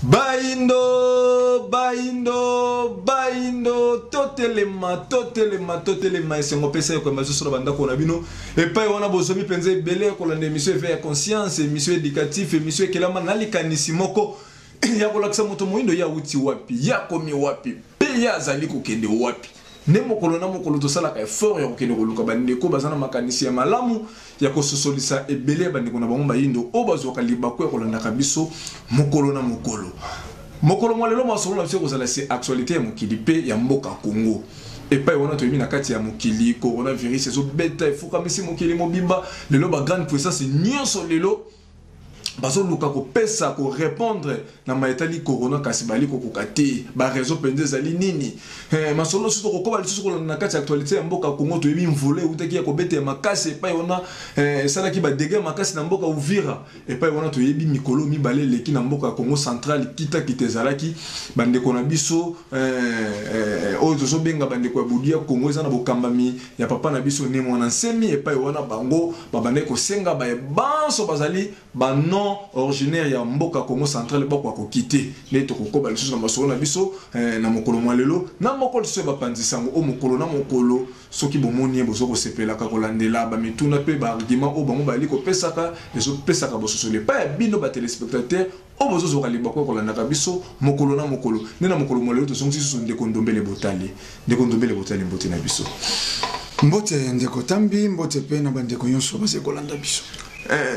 Baindo, baindo, baindo, totelema, et c'est mon PC comme je suis banda konabino et pas on a besoin de penser belé ko la émission vers conscience, émission éducative, émission qui la manali kanisi moko ya ko laksa moto moindo ya uti wapi, ya komi wapi, pe ya zali ko kende wapi. Ne mokolo na mokolo to sala ka effort ya ko kende ko luka bande ko bazana makanisi ya malamu ya ko sosolisa ebele bande ko na bango bayindo o bazoka libako ko landa kabiso mokolo na mokolo. Mokolo mwalelo masolo na biso la c'est actualité ya mokili pe ya mboka Congo. Et pas on a toyebi na kati ya mokili coronavirus ezo beta efuka misi mokili mobimba lelo ba grande puissance nyonso lelo bazo luka ko pesa ko répondre na maetali corona kasi bali ko kokate ba réseau pende zali nini masolo suto ko ba lisusu ko na kati actualité ya mboka Congo toyebi mvole utaki ya ko bete makasi et pas on a sala ki ba dégâts makasi na mboka Uvira et pas on a toyebi mikolo mi balé leki na mboka Congo central kita kitezalaki bande ko na biso ozo so benga bande ko budia Congo ezana bokambami ya papa na biso ne mwana semi et pas on a bango ba bande ko senga ba banso bazali ba non originaire ya mboka Congo central bako ko quitter ne to ko ba lisusu na masolo na biso na mokolo mwalelo na mokolo so ba panzisango o mokolo na mokolo soki bomoni bozo ko sepela ka ko landela ba mituna pe ba argument o bango bali ko pesaka ezo pesaka boso le pa bino ba téléspectateur o bozo zo kali bako ko landa ka biso mokolo na mokolo ne na mokolo mwalelo to songi susu ndeko ndombele botali mbote na biso mbote ndeko tambi mbote pe na bandeko nyonso ba se ko landa biso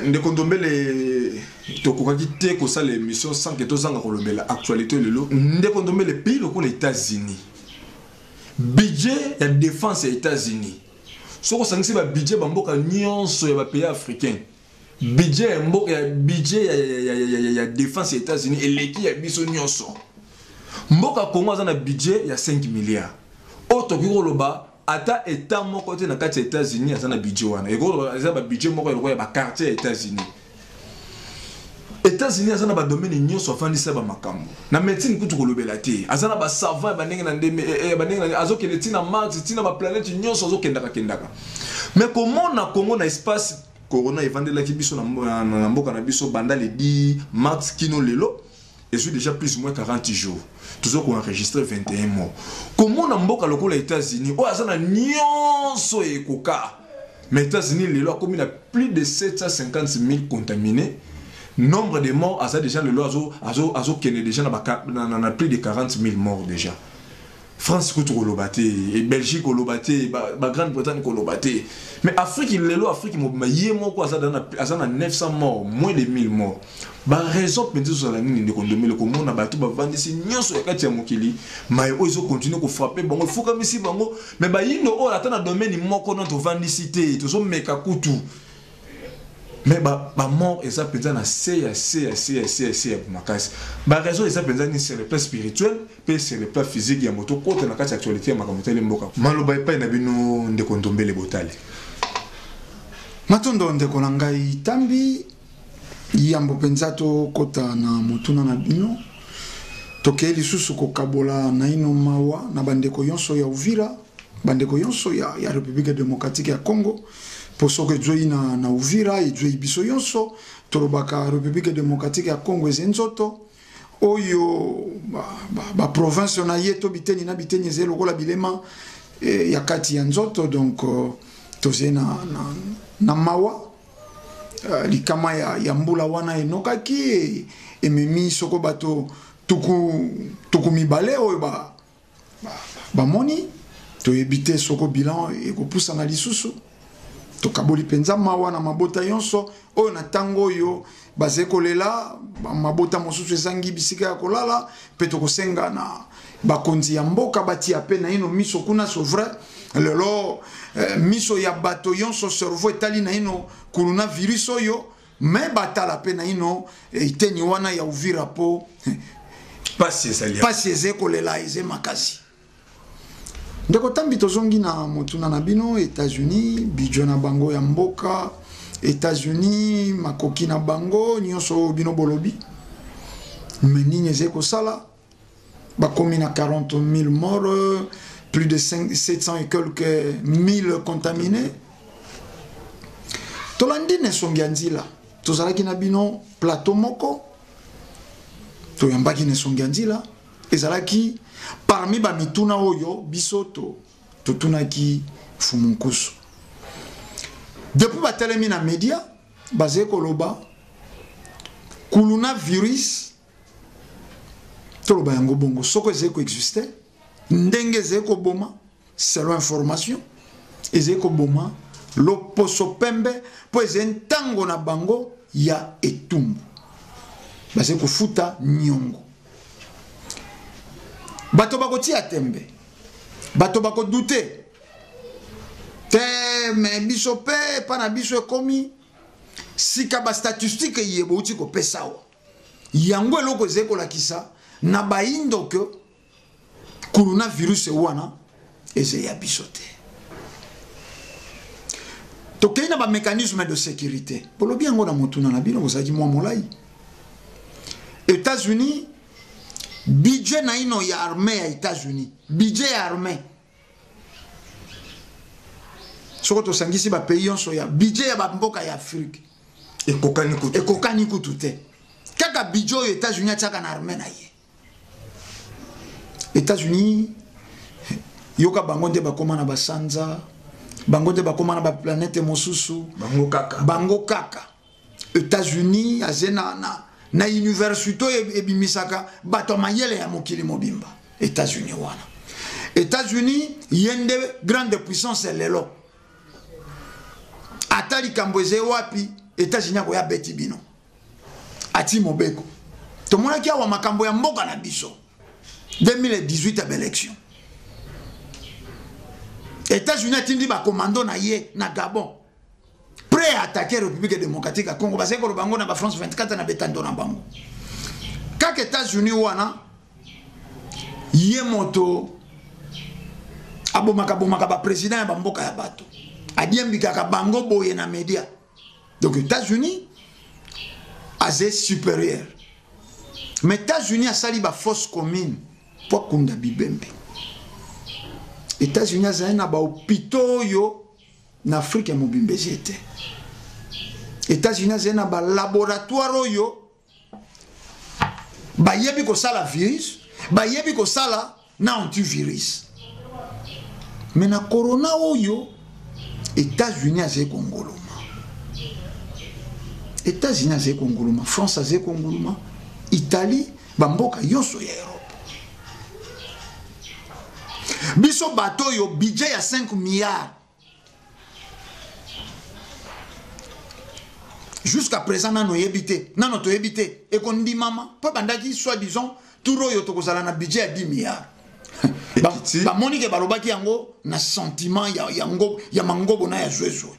ndeko ndombele tokokaki te kosala émission sans que tozanga kolobela actualité lelo ndeko ndombele pays lokola États-Unis budget ya défense ya États-Unis soko sangisi ba budget ba mboka nyonso ya ba pays africain budget ya mboka ya budget ya défense ya États-Unis eleki ya biso nyonso mboka Congo azana budget ya 5 milliards oto kikoloba ata état moko te na kati ya États-Unis azana budget wana eko azaba budget moko ya ba quartier ya États-Unis azana ba domaine nyonso afandisa ba makambo na médecine kutu kolobela te azana ba savant ba ndenge na ndeme ba ndenge na azokende tina Mars tina ba planète nyonso azokendaka mais comment na Congo na espace corona evandela ki biso na mboka na biso banda le 10 mars kino lelo et suis déjà plus ou moins 40 jours toujours qu'on enregistré 21 morts comment na mboka lokola États-Unis o azana nyonso ekoka mais États-Unis lelo a commis plus de 750 000 contaminés nombre de morts a ça déjà le azo kene déjà na plus de 40 000 morts déjà France ko lobate et Belgique ko lobate ba Grande-Bretagne ko lobate mais Afrique lelo Afrique mobima yemo ko azana 900 morts moins de 1000 morts ba raison penzo sur la nini ndeko ndomele ko mona bato ba vandisi nyonso ya kati ya mokili mais ozo continuer ko frapper bango fuka misi bango mais ba yindo o la tana domaine moko non to vandisi te to so meka kutu mais ba mort et ça penza na c'est makasi ba raison et ça penza ni sur le plan spirituel pe sur le plan physique ya moto kote na kati actualité ya makamotele mboka maloba epai na bino ndeko ndombele botale matondo ndeko na ngai tambi yambo penza to kota na motuna na bino toke lisusu ko kabola na ino mawa na bandeko yonso ya Uvira bandeko yonso ya République démocratique ya Congo pour ce que Dieu na Uvira et Dieu biso yonso torobaka République démocratique ya Congo ezenzoto oyo ba province na yeto biteni na biteni zelo kola bilema ya kati ya nzoto donc tozena na mawa likama ya mbula wana enokaki ememi soko bato tuku mibale oyo ba moni to ebite soko bilan e ko poussa na lisusu to kaboli penza mawa na mabota yonso oyo na tango yo bazekolela mabota mosusu ezangi bisika ya kolala pe to kosenga na bakonzi ya mboka bati ya pena ino miso kuna so vrai lelo miso ya bato yonso cerveau etali na ino coronavirus oyo me batala pena ino iteni wana ya Uvira po pasi ezekolela eze makasi ndeko tambi tozongi na motuna na bino États-Unis bijo na bango ya mboka États-Unis makoki na bango nyonso bino bolobi menini ezeko sala bakomi na 40 000 morts plus de 700 et quelques 1000 contaminés tolandi ne songi nzila tozalaki na bino plateau moko to yambaki ne songanzila ezalaki parmi ba mituna oyo bisoto totunaki fumunkusu depuis batelemi na media bazé koloba coronavirus toloba yango bongo soko ezeko exister ndenge ezeko boma selon information ezeko boma loposo pembe po ezentango na bango ya etumbu bazé kofuta nyongo bato bakotia tembe bato bakodute te me biso pe pana biso ekomi sika ba statistique yebo uti ko pesawa yango eloko ezekolakisa na baindo ke coronavirus wana eze ya biso te tokei na ba mécanisme de sécurité polobi yango na motuna na bino kozaki mwa molai États-Unis budget na ino ya armée ya États-Unis budget ya armée soko to sangisi ba pays yonso ya budget ya ba mboka ya Afrique ekokani kutu te kaka budget oyo États-Unis ataka na armée na ye États-Unis yoka bango nde bakoma na basanza bango nde bakoma na ba planète mosusu bango kaka États-Unis azena na université ebimisaka bato mayele ya mokili mobimba États-Unis wana États-Unis yende grande puissance lelo atali kambweze wapi États-Unis ko ya beti bino ati mobeko to mona kia wa makambo ya mboka na biso 2018 à l'élection États-Unis atindi ba commando na ye na Gabon prêt à attaquer la République démocratique à Congo parce que le bango na ba France 24 na betando na bango kaka États-Unis wana yemoto abomaka ba président ya bamboka ya bato adiembika ka bango boye na média donc États-Unis azé supérieur mais États-Unis a sali ba force commune pour kunda bibembe États-Unis a na ba hôpitaux yo na Afrique mobimbe jete États-Unis a na ba laboratoire yo ba yebi ko sala virus ba yebi ko sala na antivirus mais na corona oyo États-Unis a kongoloma États-Unis a kongoloma France a kongoloma Italie bamboka yoso ya Europe biso bato yo budget ya 5 milliards jusqu'à présent nano yebité nano to yebité et kondi mama po bandaki soi-disant turo yo to kozala na budget ya 10 milliards ba monique balobaki yango na sentiment ya mangobo na ya jouezo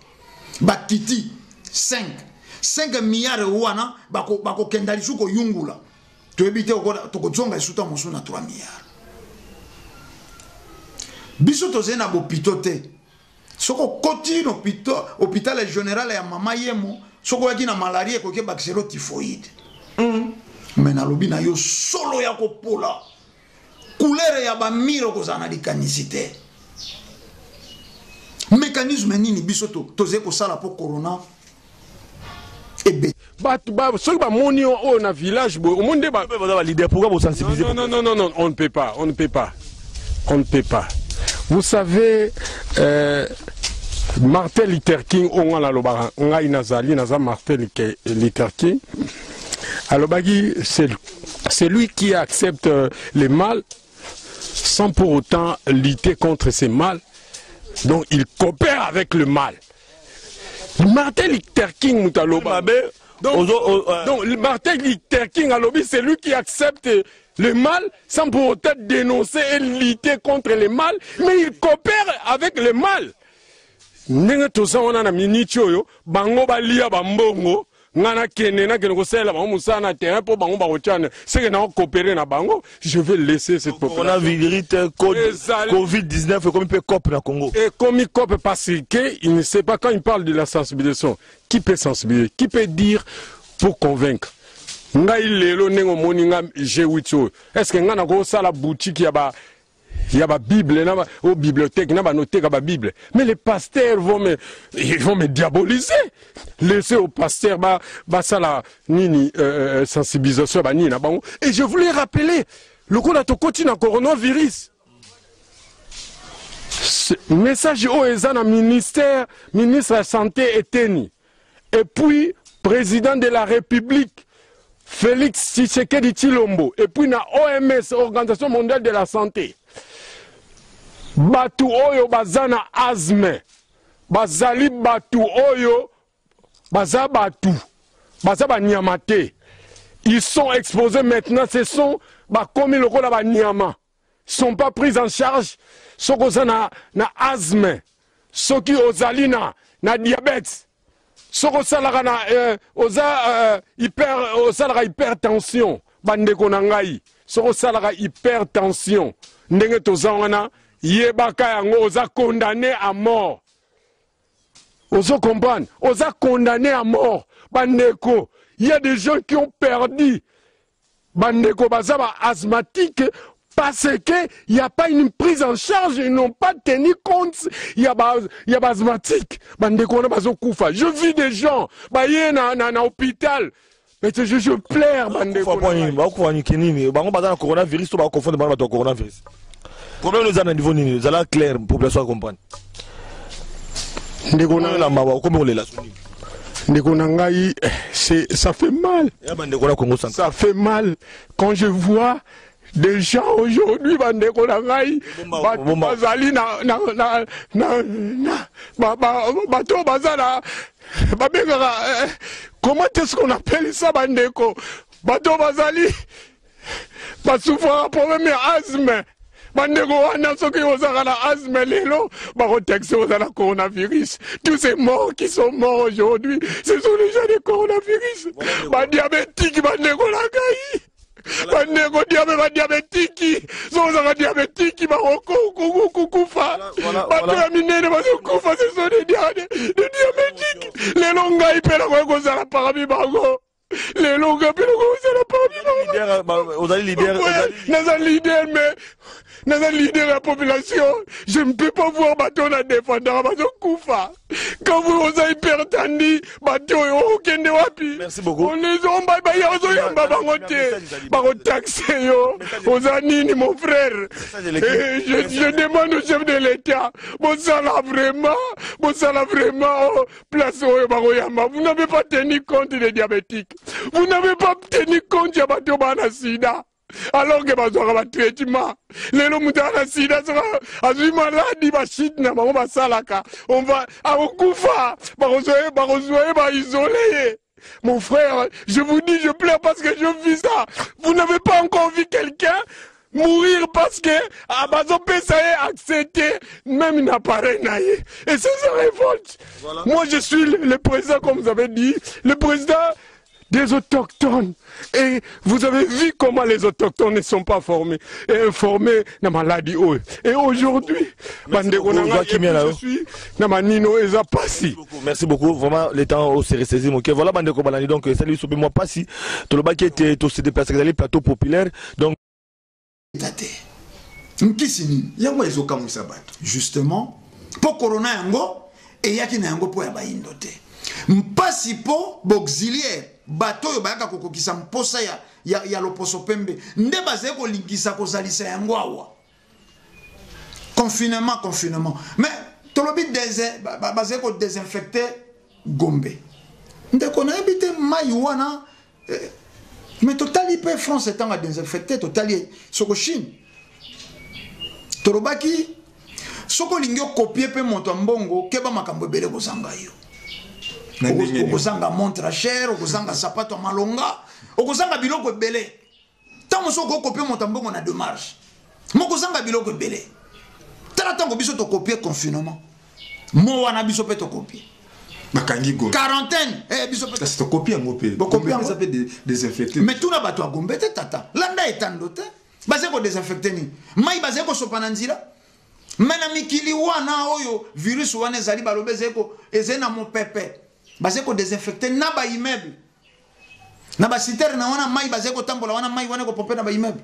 ba titi 5 milliards wana bako kendali suko yungula to yebité to kozonga isuta mosu na 3 milliards biso to zena bo pitote soko koti no hôpital général ya mama yemo soko yaki na malaria ko ke bactéro typhoïde mais na lobi na yo solo ya ko pola couleur ya ba miro ko zana dikanicité mécanisme nini biso to ze ko sala pour corona ebe ceux qui moni au na village au monde ba leader pourquoi vous sensibiliser non on ne peut pas vous savez Martin Luther King on la loba nga inazali naza Martin Luther King alobagi c'est lui qui accepte les mal sans pour autant lutter contre ces mal, donc il coopère avec le mal. Martin Luther King Moutaloba. Donc Martin Luther King alobi c'est lui qui accepte le mal sans pour autant dénoncer et lutter contre le mal, mais il coopère avec le mal. Ndenge tosa wana na minicho yo bango balia bambongo ngana kene na kene ko sela ba musana terrain po bango ba kochana c'est que na coopérer na bango je vais laisser cette population. On a vérité Covid-19 et comme il peut copier na Congo. Et comme il copie parce que il ne sait pas quand il parle de la sensibilisation qui peut sensibiliser qui peut dire pour convaincre. Nga ilelo nengo moninga G8 est-ce que ngana ko sala boutique ya ba il y a ma Bible, aux bibliothèques, il y a noté ma Bible. Mais les pasteurs ils vont me diaboliser. Laissez aux pasteurs, ça la nini sensibilisation, et je voulais rappeler, le coup de continue coronavirus. Message au ESAN ministre de la Santé Eteni. Et puis, président de la République, Félix Tshisekedi Tshilombo. Et puis, na OMS, Organisation mondiale de la santé. Batu oyo bazana asthme. Bazali batu oyo baza batu. Baza banyamate. Ils sont exposés maintenant, ce sont comme le rôle de Nyama. Ils ne sont pas pris en charge. Ceux qui ont na asthme, ceux qui ont na diabète, ceux qui ont hypertension, bandeko nangai, ceux qui ont hypertension, ndenge tozana yebaka yango oza condamné à mort. Ozo comprendre, oza condamné à mort, bandeko. Il y a des gens qui ont perdu, bandeko bazaba asthmatique. Parce qu'il n'y a pas une prise en charge, ils n'ont pas tenu compte, il y a asthmatique. Je vis des gens, ils sont dans l'hôpital. Mais je pleure, coronavirus, coronavirus. Problème nous avons niveau nous allons clair pour que comprendre. Ça fait mal. Ça fait mal quand je vois des gens aujourd'hui, comment est-ce qu'on appelle ça, bandeko? Bato bazali, basouffre problème asthme. Bandeko wana soki ozaka na asthme lelo, barotexe ozala coronavirus. Tous ces morts qui sont morts aujourd'hui, ce sont les gens de coronavirus. Badiabétique, bandeko lakai. Bandeko diabétique, zozaka diabétique, baroko kufa. Bato ya minene bazokufa, ce sont des diabétiques. Lelo ngai pela kwa kozala parmi bango. Lelo ngai pela kwa kozala parmi bango. Naza leader, mais naza leader de la population. Je ne peux pas voir bateau na défendant bazokufa. Quand vous avez hypertendu, bateau okende wapi. Merci beaucoup. On les omba ba yazo yamba bangote. Baro taxé yo. Ozanini mon frère. Je demande au chef de l'État. Bon ça là vraiment place au baro yamba. Vous n'avez pas tenu compte des diabétiques. Vous n'avez pas tenu compte de bateau bana sida. Alors que bazwaka ba traitement lelo mutana sida sera azui maladi ba shit na bango basalaka on va akufa barozoye ba isolé. Mon frère, je vous dis, je pleure parce que je vis ça. Vous n'avez pas encore vu quelqu'un mourir parce que Amazon ça est accepté même un appareil naïe. Et ça se révolte. Voilà. Moi je suis le président, comme vous avez dit, le président des autochtones. Et vous avez vu comment les autochtones ne sont pas formés et informés de la maladie. Et aujourd'hui, je suis dans ma Nino Eza Passi. Merci beaucoup. Vraiment, le temps s'est ressaisi. Voilà, Bandeko Balani. Donc, salut, soubé moi Passi. Tout le bas qui était aussi déplacé dans les plateaux populaires. Donc, justement, pour Corona Yango, et Yaki Nango pour Yabaindote. Mpasi po auxiliaire. Bato yo bayaka kokokisa mposa ya loposo pembe nde baze ko linkisa ko salisa yango awa confinement mais tolobi baze ko désinfecter Gombe nde ko na habité mai wana mais totali pe France étant à désinfecter totali soko Chine tolobaki soko lingyo copier pe moto mbongo keba makambo ebele ko sanga yo okozanga montre cher, okozanga sapato malonga, okozanga biloko ebele. Tango soko copier montambongo na démarche. Mokozanga biloko ebele. Tala tango biso to copier confinement. Mo wana biso pe to copier. Bakangi go. Quarantaine, biso pe to copier ngopé. Bo copier ça fait désinfecter. Mais tout na bato a Gombe te tata. Landa etando te. Baze ko désinfecter ni. Mai baze ko sopana nzira. Mena mikili wana oyo virus wana ezali balobeze ko ezena mon pepe. Basé ko désinfecter na ba immeuble na ba citerne na wana mai basé ko tambola wana mai wana ko pomper na ba immeuble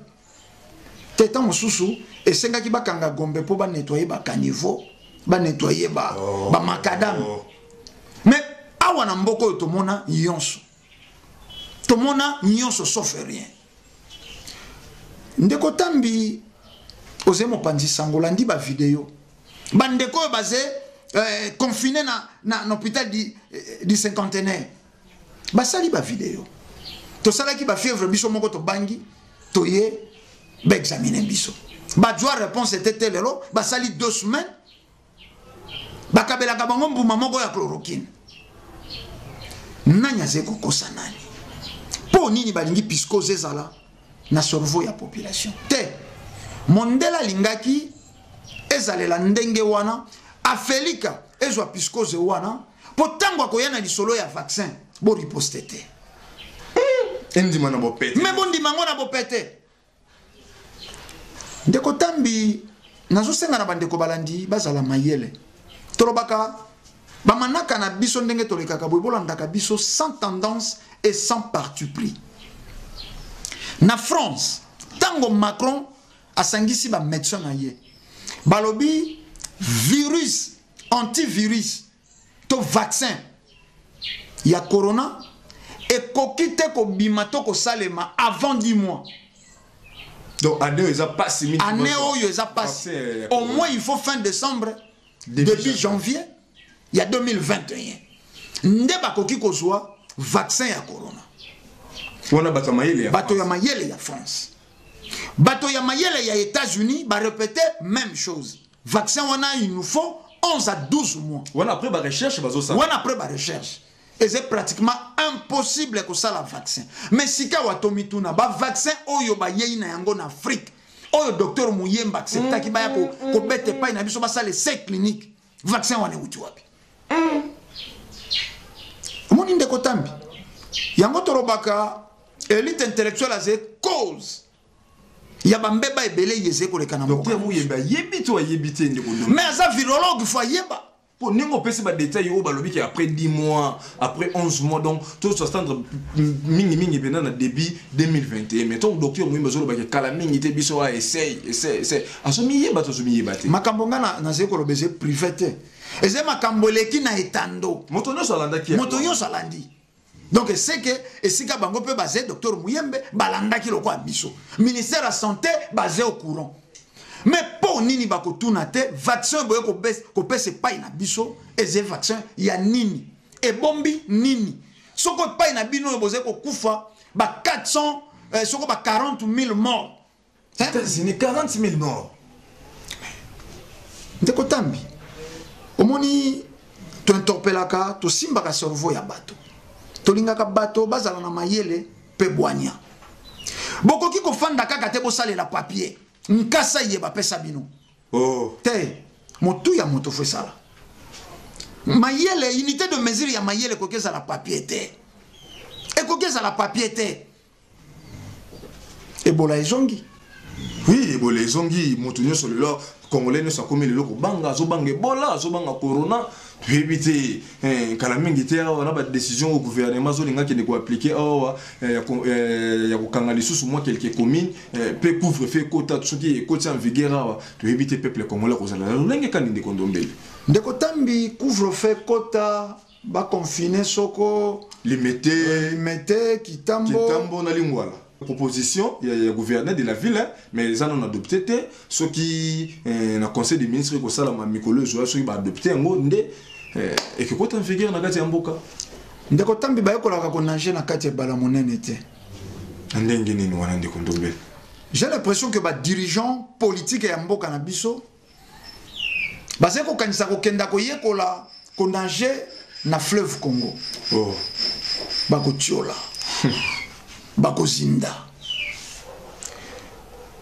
Teta mosusu esengaki bakanga Gombe po ba nettoyer ba caniveau, ba nettoyer ba macadam. Mais awa na mboko tomona nyonso. Tomona nyonso sauf rien. Ndeko tambi ozemo panzi sangolandi ba vidéo. Bandeko basé confiné na hôpital du cinquantenaire. Basali ba vidéo. To sala ki ba fièvre biso moko to bangi to ye ba examiner biso. Ba joie réponse était telle lo basali 2 semaines. Ba kabela ka bango mbuma moko ya chloroquine. Nanya zeko kosa nani. Po nini balingi piscose ezala na cerveau ya population. Te Mondela lingaki ezalela ndenge wana afelika ezwa piscose wana potango akoyana lisolo ya vaccin bo riposte te. Ndima na bopete. Mais bon dimango na bopete. Ndeko tambi nazo senga na bandeko balandi bazala mayele. Torobaka bamanaka na biso ndenge tolekaka boy bolandaka biso sans tendance et sans parti pris. Na France, tango Macron asangisi ba médecin na ye. Balobi virus, antivirus, to vaccin. Ya corona et kokite ko bimato ko salema avant 10 mois. Donc année eza pas si année oyo eza pas. Au moins il faut fin décembre début janvier il y a 2021. Nde bakoki ko zwa vaccin ya corona. Wana bato mayele ya bato ya mayele ya France. Bato ya mayele ya États-Unis ba répéter même chose. Vaccin wana il nous faut 11 à 12 mois. Wana après ba recherche bazo ça. Wana après ba recherche. Et c'est pratiquement impossible que ça la vaccin. Mais si ka watomituna ba vaccin oyo ba yei na yango na Afrique. Oyo docteur Muyemba accepta ki ba ya ko bete pa na biso ba ça les 5 cliniques. Vaccin wana uti wapi. Moni ndeko tambi. Yango torobaka élite intellectuelle azé cause. Ya bambeba ebele yeze ko lekana mboka. Docteur Muyemba yebito yebite ndeko ndo. Mais aza virologue faut yeba. Pour nous, on des détails après 10 mois, après 11 mois, donc tout ça attendre mingi pendant le début 2021. Mais ton docteur Mouima Zolo Baki Kalaming était biso à essaye. Assomiye bato somiye bate. Makambonga na zeko lo beze privé. Et c'est makamboleki na etando. Motonyo salanda ki. Motonyo salandi. Donc c'est que et si ka bango peut baser docteur Mouyembe balanda ki lokwa biso. Ministère de la santé basé au courant. Mais pour nini bako tunate vaccin boye ko pese pa na biso eze vaccin ya nini e bombi nini soko pa na bino boze ko kufa ba 400 soko ba 40 000 morts. États-Unis 40 000 morts. Ndeko tambi omoni to interpellaka to simbaka cerveau ya bato to lingaka bato bazala na mayele pe bwanya bokoki ko fanda kaka te bo salela papier. Nkasa yeba pesa bino. Oh. Te motu ya moto fwe sala. Mayele unité de mesure ya mayele kokeza la papier te. E kokeza la papier te. Ebola ezongi. Oui, Ebola ezongi motu nyoso lelo congolais ne sakome lelo ko banga zo banga Ebola zo banga corona. Tu éviter kalamingi te on a ba décision au gouvernement zo linga qui ne ko appliquer ya ko kanga lisusu moi quelques communes pe couvre fait quota tout qui est quota en vigueur tu éviter peuple congolais ko zala lenge kaninde kondombele ndeko tambi couvre fait quota ba confiner soko limité kitambo na lingwala proposition il y a gouverneur de la ville mais ils en ont adopté ceux qui na conseil des ministres ko sala ma mikolo zo ceux qui ba adopter ngo ndé et que quand on fait guerre na kati ya mboka ndeko tambi ba yekolaka ko nager na kati ya bala monene te ndenge nini wana ndeko ndombe. J'ai l'impression que ba dirigeant politique ya mboka na biso baze ko kanisa ko kenda ko yekola ko nager na fleuve Congo. Oh ba ko tiola bako zinda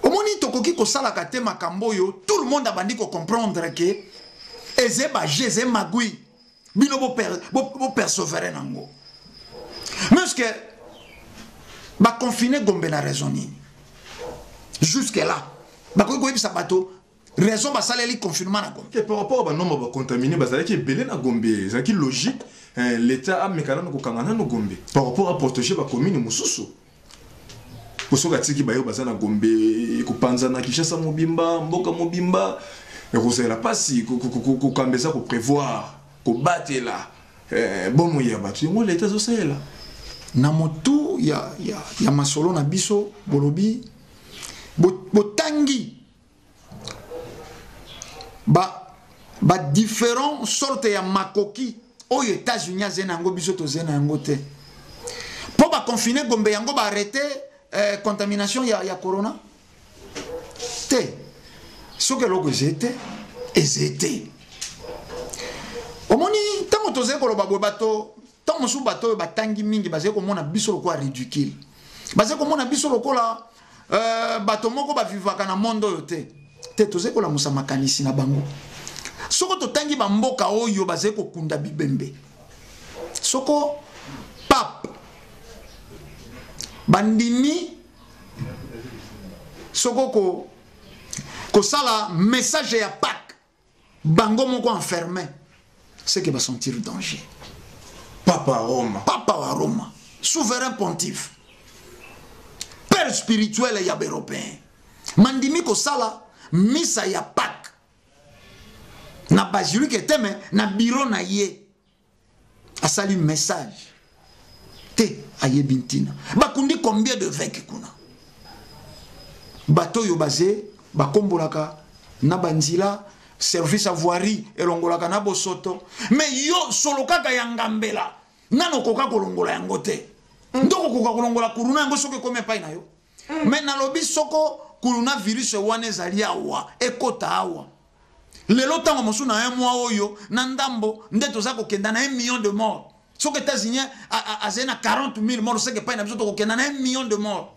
omoni tokoki ko sala ka te makambo yo tout le monde a bandi ko comprendre que eze ba jeze magui bino bo persévérer nango mais que ba confiner Gombe na raison nini jusque là ba ko yebisa bato raison ba saleli confinement na Gombe par rapport à nombre ba contaminé bazali ki belé na Gombe ça qui logique l'état a mécanisme ko kangana no Gombe par rapport à protéger ba commune mususu Posoka tiki bayo bazana Gombe kupanza na Kinshasa mobimba mboka mobimba ekozela pasi kukambeza ko prévoir ko batela bomo ya batu ngo leta zosela na motu ya masolo na biso bolobi botangi ba différents sortes ya makoki aux États-Unis zena ngo biso to zena ngo te po ba confiner Gombe yango ba arrêter contamination ya corona te soke loko ezete omoni tango toze ko loba bato tango su bato batangi mingi baze ko mona biso loko ridicule baze ko mona biso loko la bato moko ba vivaka na mondo yote te toze ko la musa makanisi na bango soko totangi ba mboka oyo baze ko kunda bibembe soko pap bandimi soko ko sala message ya Pâques bango moko enfermé c'est que va sentir le danger. Papa wa Roma souverain pontife père spirituel ya européen mandimi ko sala misa ya Pâques na basilique teme na bureau na ye asali message te aye bintina bakundi combien de vêques kuna bato yo basé bakombolaka na banzila service à voirie elongolaka na bosoto mais yo solo kaka ya ngambela nano koka kolongola yango te ndoko koka kolongola kuruna yango soke kome pai na yo mais na lobi soko kuruna virus wane zali awa ekota awa lelo tango mosu na un mois oyo na ndambo ndeto za kokenda na 1 million de morts soke États-Unis azena 40 000 morts seke pai na biso to kokenda na 1 million de morts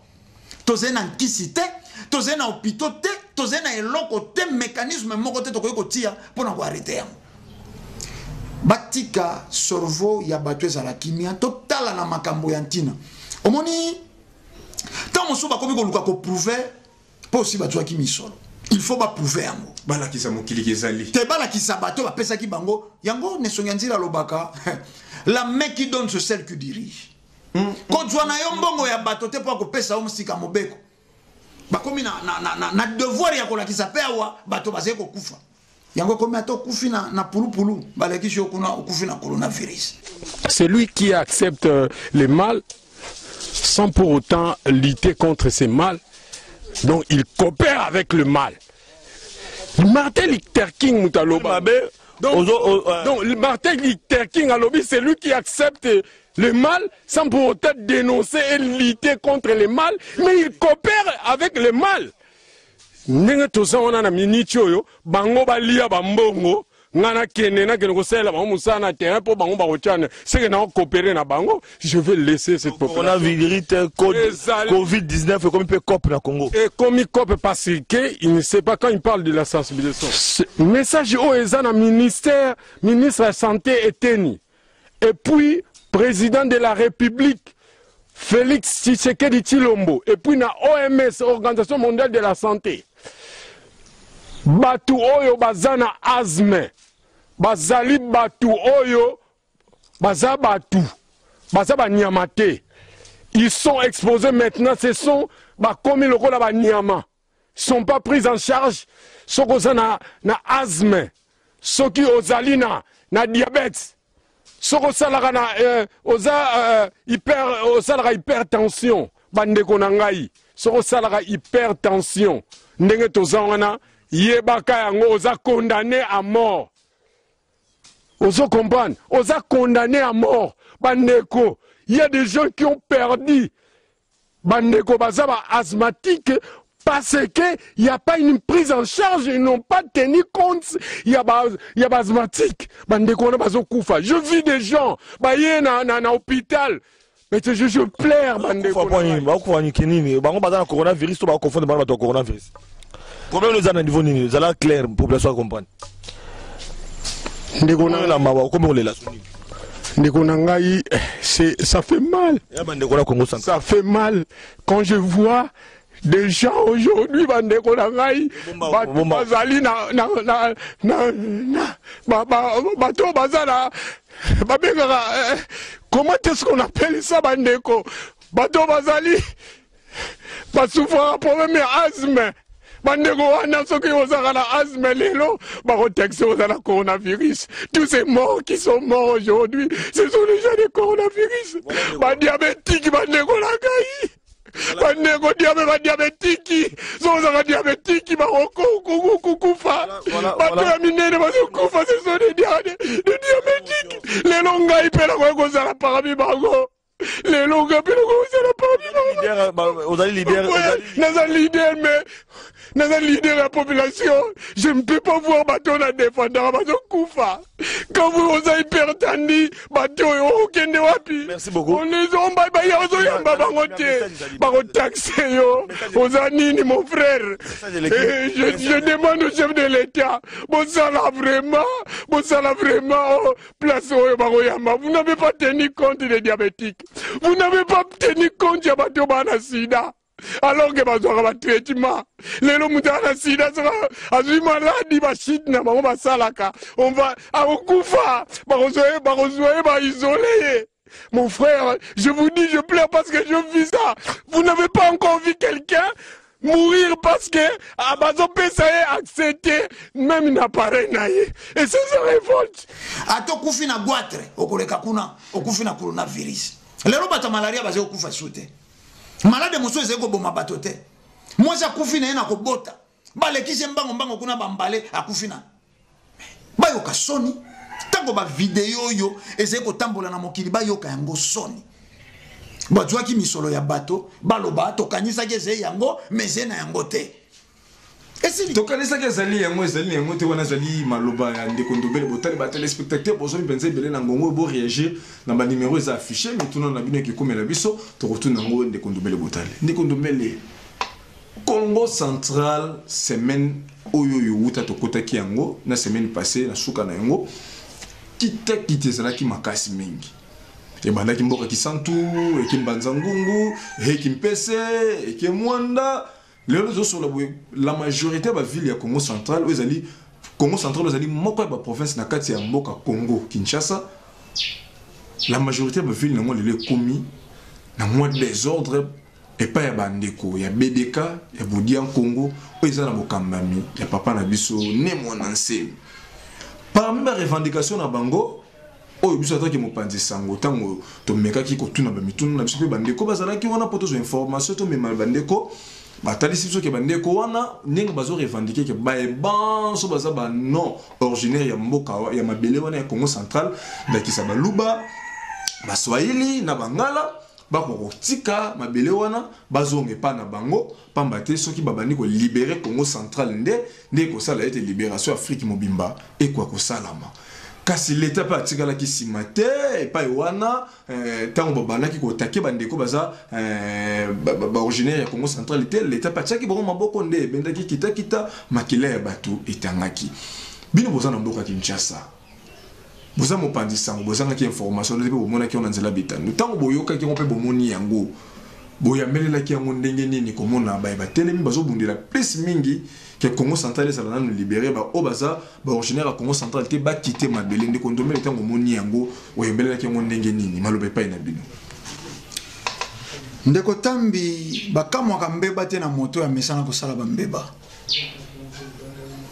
tozena nkisite tozena hôpitaux te tozena eloko te mécanisme moko te tokoki kotia pona ko arrêter yango batika sorvo ya bato ezala kimia totala na makambo ya ntina omoni tant mosu bakomi koluka ko prouver po aussi bato aki misolo il faut ba prouver yango balakisa mokili kezali te balakisa bato bapesaki bango yango nesongi nzira lobaka la main qui donne ce celle qui dirige kozwa na yo mbongo ya bato te po akopesa yo mosika mobeko bakomi na devoir ya kolakisa pe awa bato bazali kokufa yango komi ato kufi na pulupulu balakisi yo kuna okufi na coronavirus. C'est lui qui accepte les mal sans pour autant lutter contre ces mal. Donc il coopère avec le mal. Martin Luther King Moutaloba. Donc Martin Luther King à lobby, c'est lui qui accepte le mal sans pour autant dénoncer et lutter contre le mal, mais il coopère avec le mal. Ndenge toza wana na minicho yo bango balia bambongo ngana kene na kene ko sela ba musana terrain po bango ba kochana c'est que na coopérer na bango je vais laisser cette population. On a vérité Covid-19 comme il peut copier na Congo. Et comme il copie parce que il ne sait pas quand il parle de la sensibilisation. Message au ezana ministre de la santé eteni. Et puis président de la République Félix Tshisekedi Tshilombo et puis na OMS Organisation mondiale de la santé. Batu oyo bazana asthme bazali batu oyo baza batu baza banyamate ils sont exposés maintenant ce sont bakomi lokola banyama ils sont pas pris en charge soko na asthme soki ozali na diabète soko salaka na oza hypertension bandeko na ngai soko salaka hypertension ndenge tozana yebaka yango oza condamné à mort. Ozo comprendre, oza condamné à mort. Bandeko, il y a des gens qui ont perdu. Bandeko bazaba asthmatique parce que il n'y a pas une prise en charge, ils n'ont pas tenu compte. Il y a asthmatique. Bandeko na bazo kufa. Je vis des gens, baye na hôpital. Mais je pleure bandeko. Ba ko ni kenini, ba ngo bazana coronavirus to ba confondre ba to coronavirus. Problème nous a niveau ni nous allons clair population comprendre. Ndekona la mawa comme on les la. Ndekona ngai ça fait mal. Ça fait mal quand je vois des gens aujourd'hui bandekona ngai bazali na bato bazala babengaka comment est-ce qu'on appelle ça bandeko bato bazali basouffra problème ya asthme. Bandeko wana soki ozala na asthme lelo, barotexe ozala coronavirus. Tous ces morts qui sont morts aujourd'hui, ce sont déjà des coronavirus. Badiabétique, bandeko la gaï. Bandeko diabétique, ozala diabétique, baroko kufa. Bato ya minene bazokufa, ce sont des diabétiques. Lelo ngai pela kwa kozala parmi bango. Les longues appels c'est la leader de la population. Je ne peux pas voir bateau la défendre Koufa. Quand vous avez hypertendu, bateau aucun de wapi. Merci beaucoup. On les a taxé aux années, mon frère. Je demande au chef de l'État, bon ça là vraiment, place au Baroyama. Vous n'avez pas tenu compte des diabétiques. Vous n'avez pas tenu compte de bateau bana sida. Alors que bazoka ba traitement. Lelo mutana sida sera azui maladie ba shit na bango basalaka. On va akufa, ba isolé. Mon frère, je vous dis, je pleure parce que je vis ça. Vous n'avez pas encore vu quelqu'un mourir parce que Amazon PSA a accepté même un appareil naïe. Et ça se révolte. Ato kufi na guatre, okoleka kuna, okufi na coronavirus. Lelo bata malaria baze okufa soute. Malade muso ezeko boma batote. Mwaza kufi na ko bota. Bale kise mbango kuna bambale akufi na. Bayo ka soni. Tango ba video yo ezeko tambola na mokili bayo ka yango soni. Bajwa ki misolo ya bato, baloba to kanisa keze yango meze na yango te. Esi to kanisa kezali yango te wana zali maloba ya ndeko ndobele botali ba téléspectateurs bozo penza belé na ngongo bo réagir na ba numéro za affiché mais tout na bino ki komela biso to retourne ngo ndeko ndobele botali. Ndeko ndobele Congo central semaine oyo yo wuta to kotaki yango na semaine passée na suka na yango kita zala ki makasi mingi. Et banda ki mboka ki santu, e ki mbanza ngungu, e ki mpese, e ki mwanda. La majorité de la ville de Congo central, Congo central, moko ya province na kati ya mboka Congo Kinshasa. La majorité de la ville est commis dans moins désordre et pas ya bandeko, ya BDK, ya Boudian Congo, ils ont bokambami, ya papa na biso ne monanse. Parmi les revendications na bango, oyo biso ataki mopanzi sango tango to mekaki ko tuna ba mituna na biso pe bandeko bazalaki wana poto zo information to mema bandeko batalisi biso ke bandeko wana ndenge bazo revendiquer ke baeban so baza ba non originaire ya mboka ya mabele wana ya Congo central ndakisa baluba baswahili na bangala bakotika mabele wana bazonge pa na bango pamba te soki babandi ko libérer Congo central nde ko sala ete libération Afrique mobimba e kwa ko salama. Kasi l'État pa atikala ki simate pa wana tango babana ki ko take bandeko baza ba originaire ya Congo central l'État pa tsaki bongo maboko nde bendaki kita makila ya bato etangaki bino boza na mboka Kinshasa boza mopandi sango boza ngaki information nde bomona ki ona nzela bitanu tango boyoka ki mpe bomoni yango boyamelela ki yango ndenge nini komona ba telemi bazo bundela plus mingi que Congo central ça va nous libérer ba obaza ba originaire Congo central te ba quitter mabele ndeko ndomele tango moni yango oyembela ki yango ndenge nini malobe pa ina bino ndeko tambi bakamwa kambeba te na moto ya mesana ko sala bambeba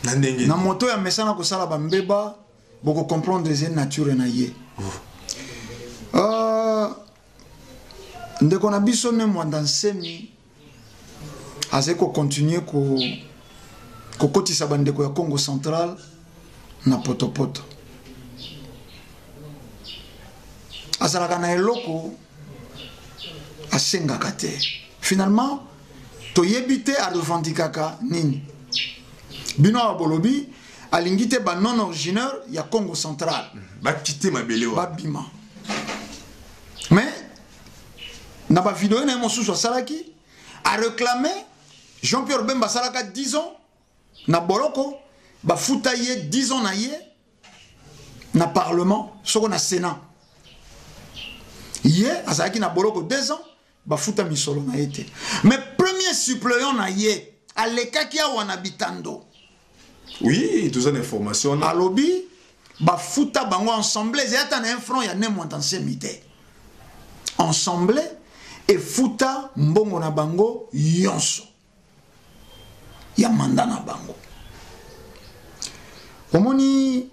na ndenge na moto ya mesana ko sala bambeba boko comprendre les nature na ye ndeko na biso ne mwanda nsemi azeko continuer ko kokotisa bandeko ya Congo central na potopoto azalaka na eloko asengaka te finalement toyebi te arevendikaka nini bino abolobi alingi te ba non originaire ya Congo central bakite mabele wa babima mais na ba vidéo na mosusu asalaki a réclamer Jean-Pierre Bemba salaka 10 ans na boloko bafuta ye 10 ans na ye na parlement soko na sénat ye azaki na boloko 2 ans bafuta misolo na ye te mais premier suppléant na ye alekaki awa na bitando oui tous les informations alobi bafuta bango ensemble ezata na un front ya ne montanse mité ensemble efuta mbongo na bango yonso ya manda na bango. Omoni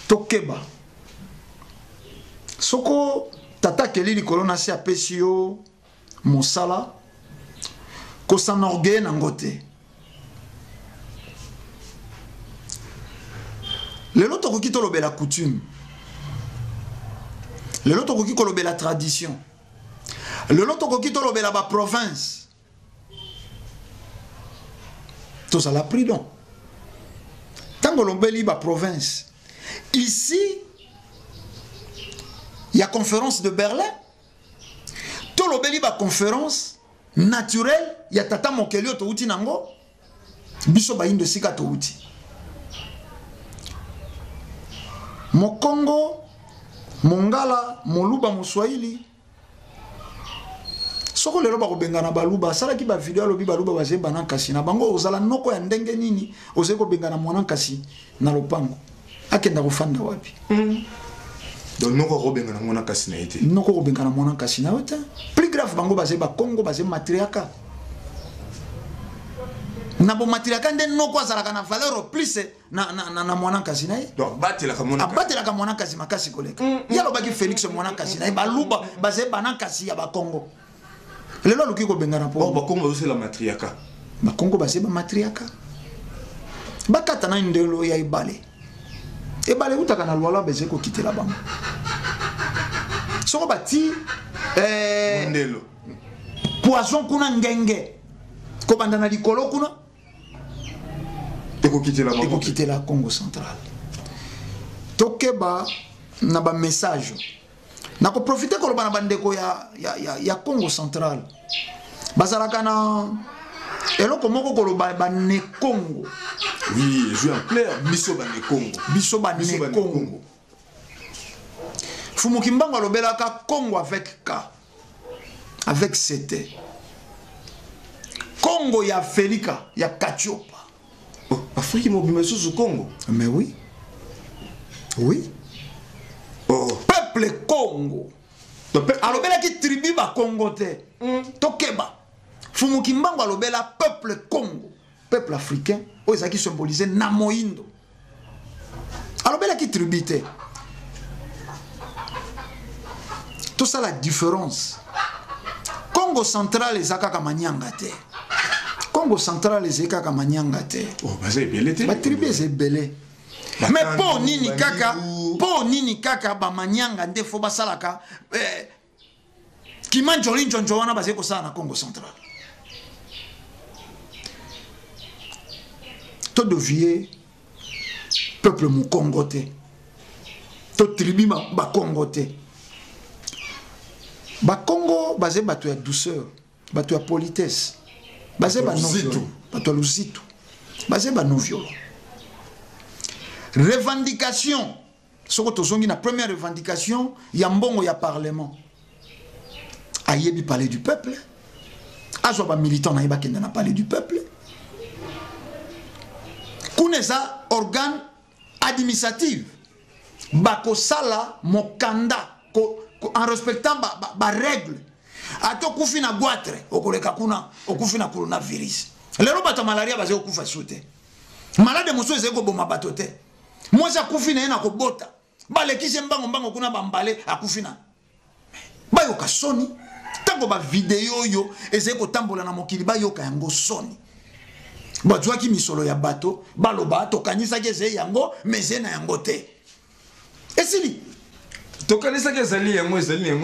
tokeba soko tata keli likolo na se apesi yo mosala kosanorgueille nango te. Lelo tokoki tolobela coutume, lelo tokoki kolobela tradition, lelo tokoki tolobela ba province. Tout ça l'a pris donc. Tant que l'on bélit la province, ici, il y a conférence de Berlin. Tout le bélit la conférence naturelle, il y a tata mokelio to uti nango, biso ba inde sika to uti. Mo Congo, Mongala, Moluba, Moswahili. Soko lelo ba kobengana baluba sala ki ba video alobi baluba baze bana kasi na bango ozala noko ya ndenge nini oze ko bengana mwana kasi na lopango akenda kofanda wapi donc noko ko bengana mwana kasi na ite noko ko bengana mwana kasi na ite plus grave bango baze ba Congo baze matriarcat na bo matriarcat nde noko azala kana valeur plus na mwana kasi na donc batela ka mwana kasi makasi koleka yalo baki Félix mwana kasi na baluba baze bana kasi ya ba Congo. Lelo luki ko bengana po. Ba Congo c'est la matriarcat. Ba Congo ba c'est ba matriarcat. Ba kata na ndelo ya ibale. Ebale utaka na lwala beze ko kitela bango. Soko bati ndelo. Poisson kuna ngenge. Ko banda na likolo kuna. Eko kitela bango. Eko kitela Congo central. Tokeba na ba message. Na ko profiter ko bana bandeko ya Congo central. Bazalaka na eloko moko ko ba ne Congo. Oui, je en clair biso ba ne Congo. Biso ba ne Congo. Fumu Kimbangu alobelaka Congo avec K. Avec CT. Congo ya Felika, ya Kachiopa. Oh, Afrique mobile sous Congo. Mais oui. Oui. Oh. Peuple Congo. Alobela ki tribu ba Congo te. Tokeba. Fumu Kimbangu alobela peuple Congo. Peuple africain. Oza qui symbolisé na moindo. Alobela ki tribu te. Tout ça la différence. Congo central ezaka ka manyanga te. Congo central ezaka ka manyanga te. Oh, bah c'est belé te. Ba tribu c'est belé. Mais po nini kaka ba manyanga nde fo basalaka ki manjoli njonjo wana baze ko sala na Congo central. To devient peuple mu Congo te. To tribu ba Congo te. Ba Congo baze bato ya douceur, bato ya politesse. Baze ba non violent, bato luzito. Baze ba non violent. Revendication. Soko tozongi na première revendication, ya mbongo ya parlement. Ayebi parler du peuple. Azwa ba militant na yeba kenda na parler du peuple. Kuneza organe administratif. Bako sala mokanda en respectant ba règle. Ato kufi na guatre okoleka kuna okufi na coronavirus. Lero bata malaria baze okufa sote. Malade moso ezeko boma bato te. Mwasa kufi na yena kobota. Balekise mbango kuna bambale akufi na. Bayoka soni. Tango ba video yo ezeko tambola na mokili bayoka yango soni. Bajwa ki misolo ya bato baloba to kanisa keze yango meze na yango te. Esili tokanisa ke zali yango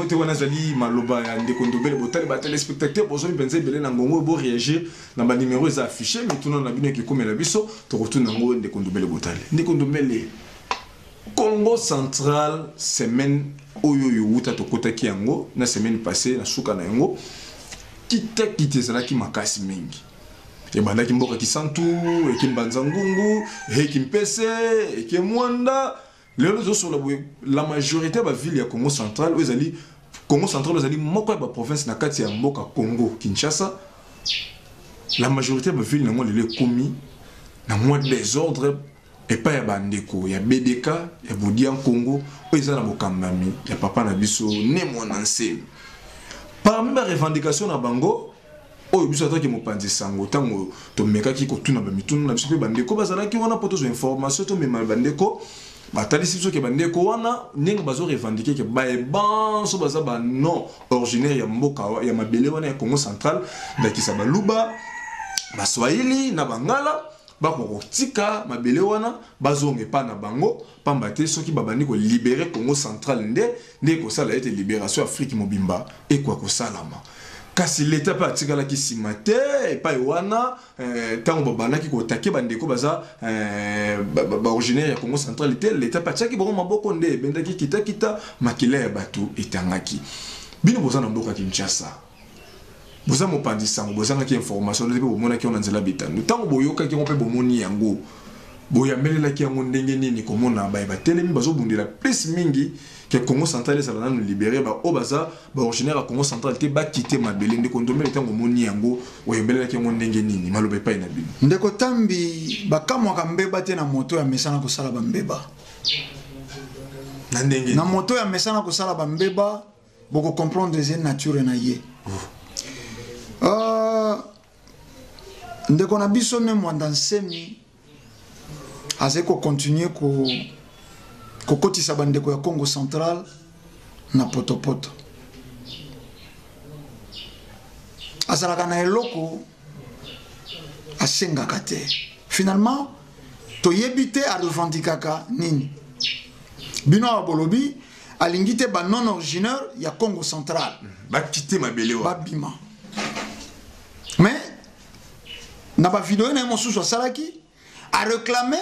te wana zali maloba ya ndeko ndobele botali ba téléspectateur bozo benze belé na ngongo bo réagir na ba numéro za affiché mais tout na bino ki komela biso to retourne ngo ndeko ndobele botali ndeko ndobele Congo central semaine oyo yo uta to kota ki yango na semaine passée na suka na yango kita zala ki makasi mingi e banda ki mboka ki santu e ki mbanza ngungu e ki mpese e ki mwanda. La majorité de la ville de Congo central, Congo central, moko ya province na kati ya mboka Congo Kinshasa. La majorité de la ville na les commis na moins désordre et pas ya bandeko ya BDK ya Bodian Congo oyo eza na bokambami ya papa na biso ne mwana nselu. Parmi les revendications na bango oyo biso ataki mopanzi sango tango to mekaki ko tuna ba mituna na biso pe bandeko bazalaki wana poto zo information to mema bandeko batali biso ke bandeko wana ndenge bazo revendiquer ke ba banso baza ba non originaire ya mboka ya mabele wana ya Congo central ndakisa baluba baswahili na bangala bakotika mabele wana bazonge pa na bango pamba te soki babandi ko libérer Congo central nde ko sala ete libération Afrique mobimba e kwa ko salama kasi l'état pa tikala ki simate e pa wana tango babandaki ko take bandeko baza ba originaire ya Congo central te l'état pa tsaki bongo maboko nde bendaki kita makila ya batu etangaki bino bozana mboka Kinshasa. Vous avez mopanzi sango, vous avez information, vous avez mona ki on anzela bitano. Tango boyoka ki on pe bomoni yango. Boyambela ki yango ndenge nini komona ba telemi bazo bundela plus mingi ke Congo central ça va nous libérer ba obaza ba originaire à Congo central te ba quitter mabele ndeko ndomela tango moni yango oyambela ki yango ndenge nini malobe pa ina bino. Ndeko tambi bakamwa ka mbeba te na moto ya mesana ko sala ba mbeba. Na ndenge na moto ya mesana ko sala ba mbeba boko comprendre les nature na ye. Ndeko na biso ne mwanda nsemi azeko continuer ko kotisa bandeko ya Congo central na potopoto azalaka na eloko asengaka te finalement toyebite a revendikaka nini bino abolobi alingite ba non originaire ya Congo central ba quitter mabele wa babima mais na ba vidéo na mosusu asalaki a réclamé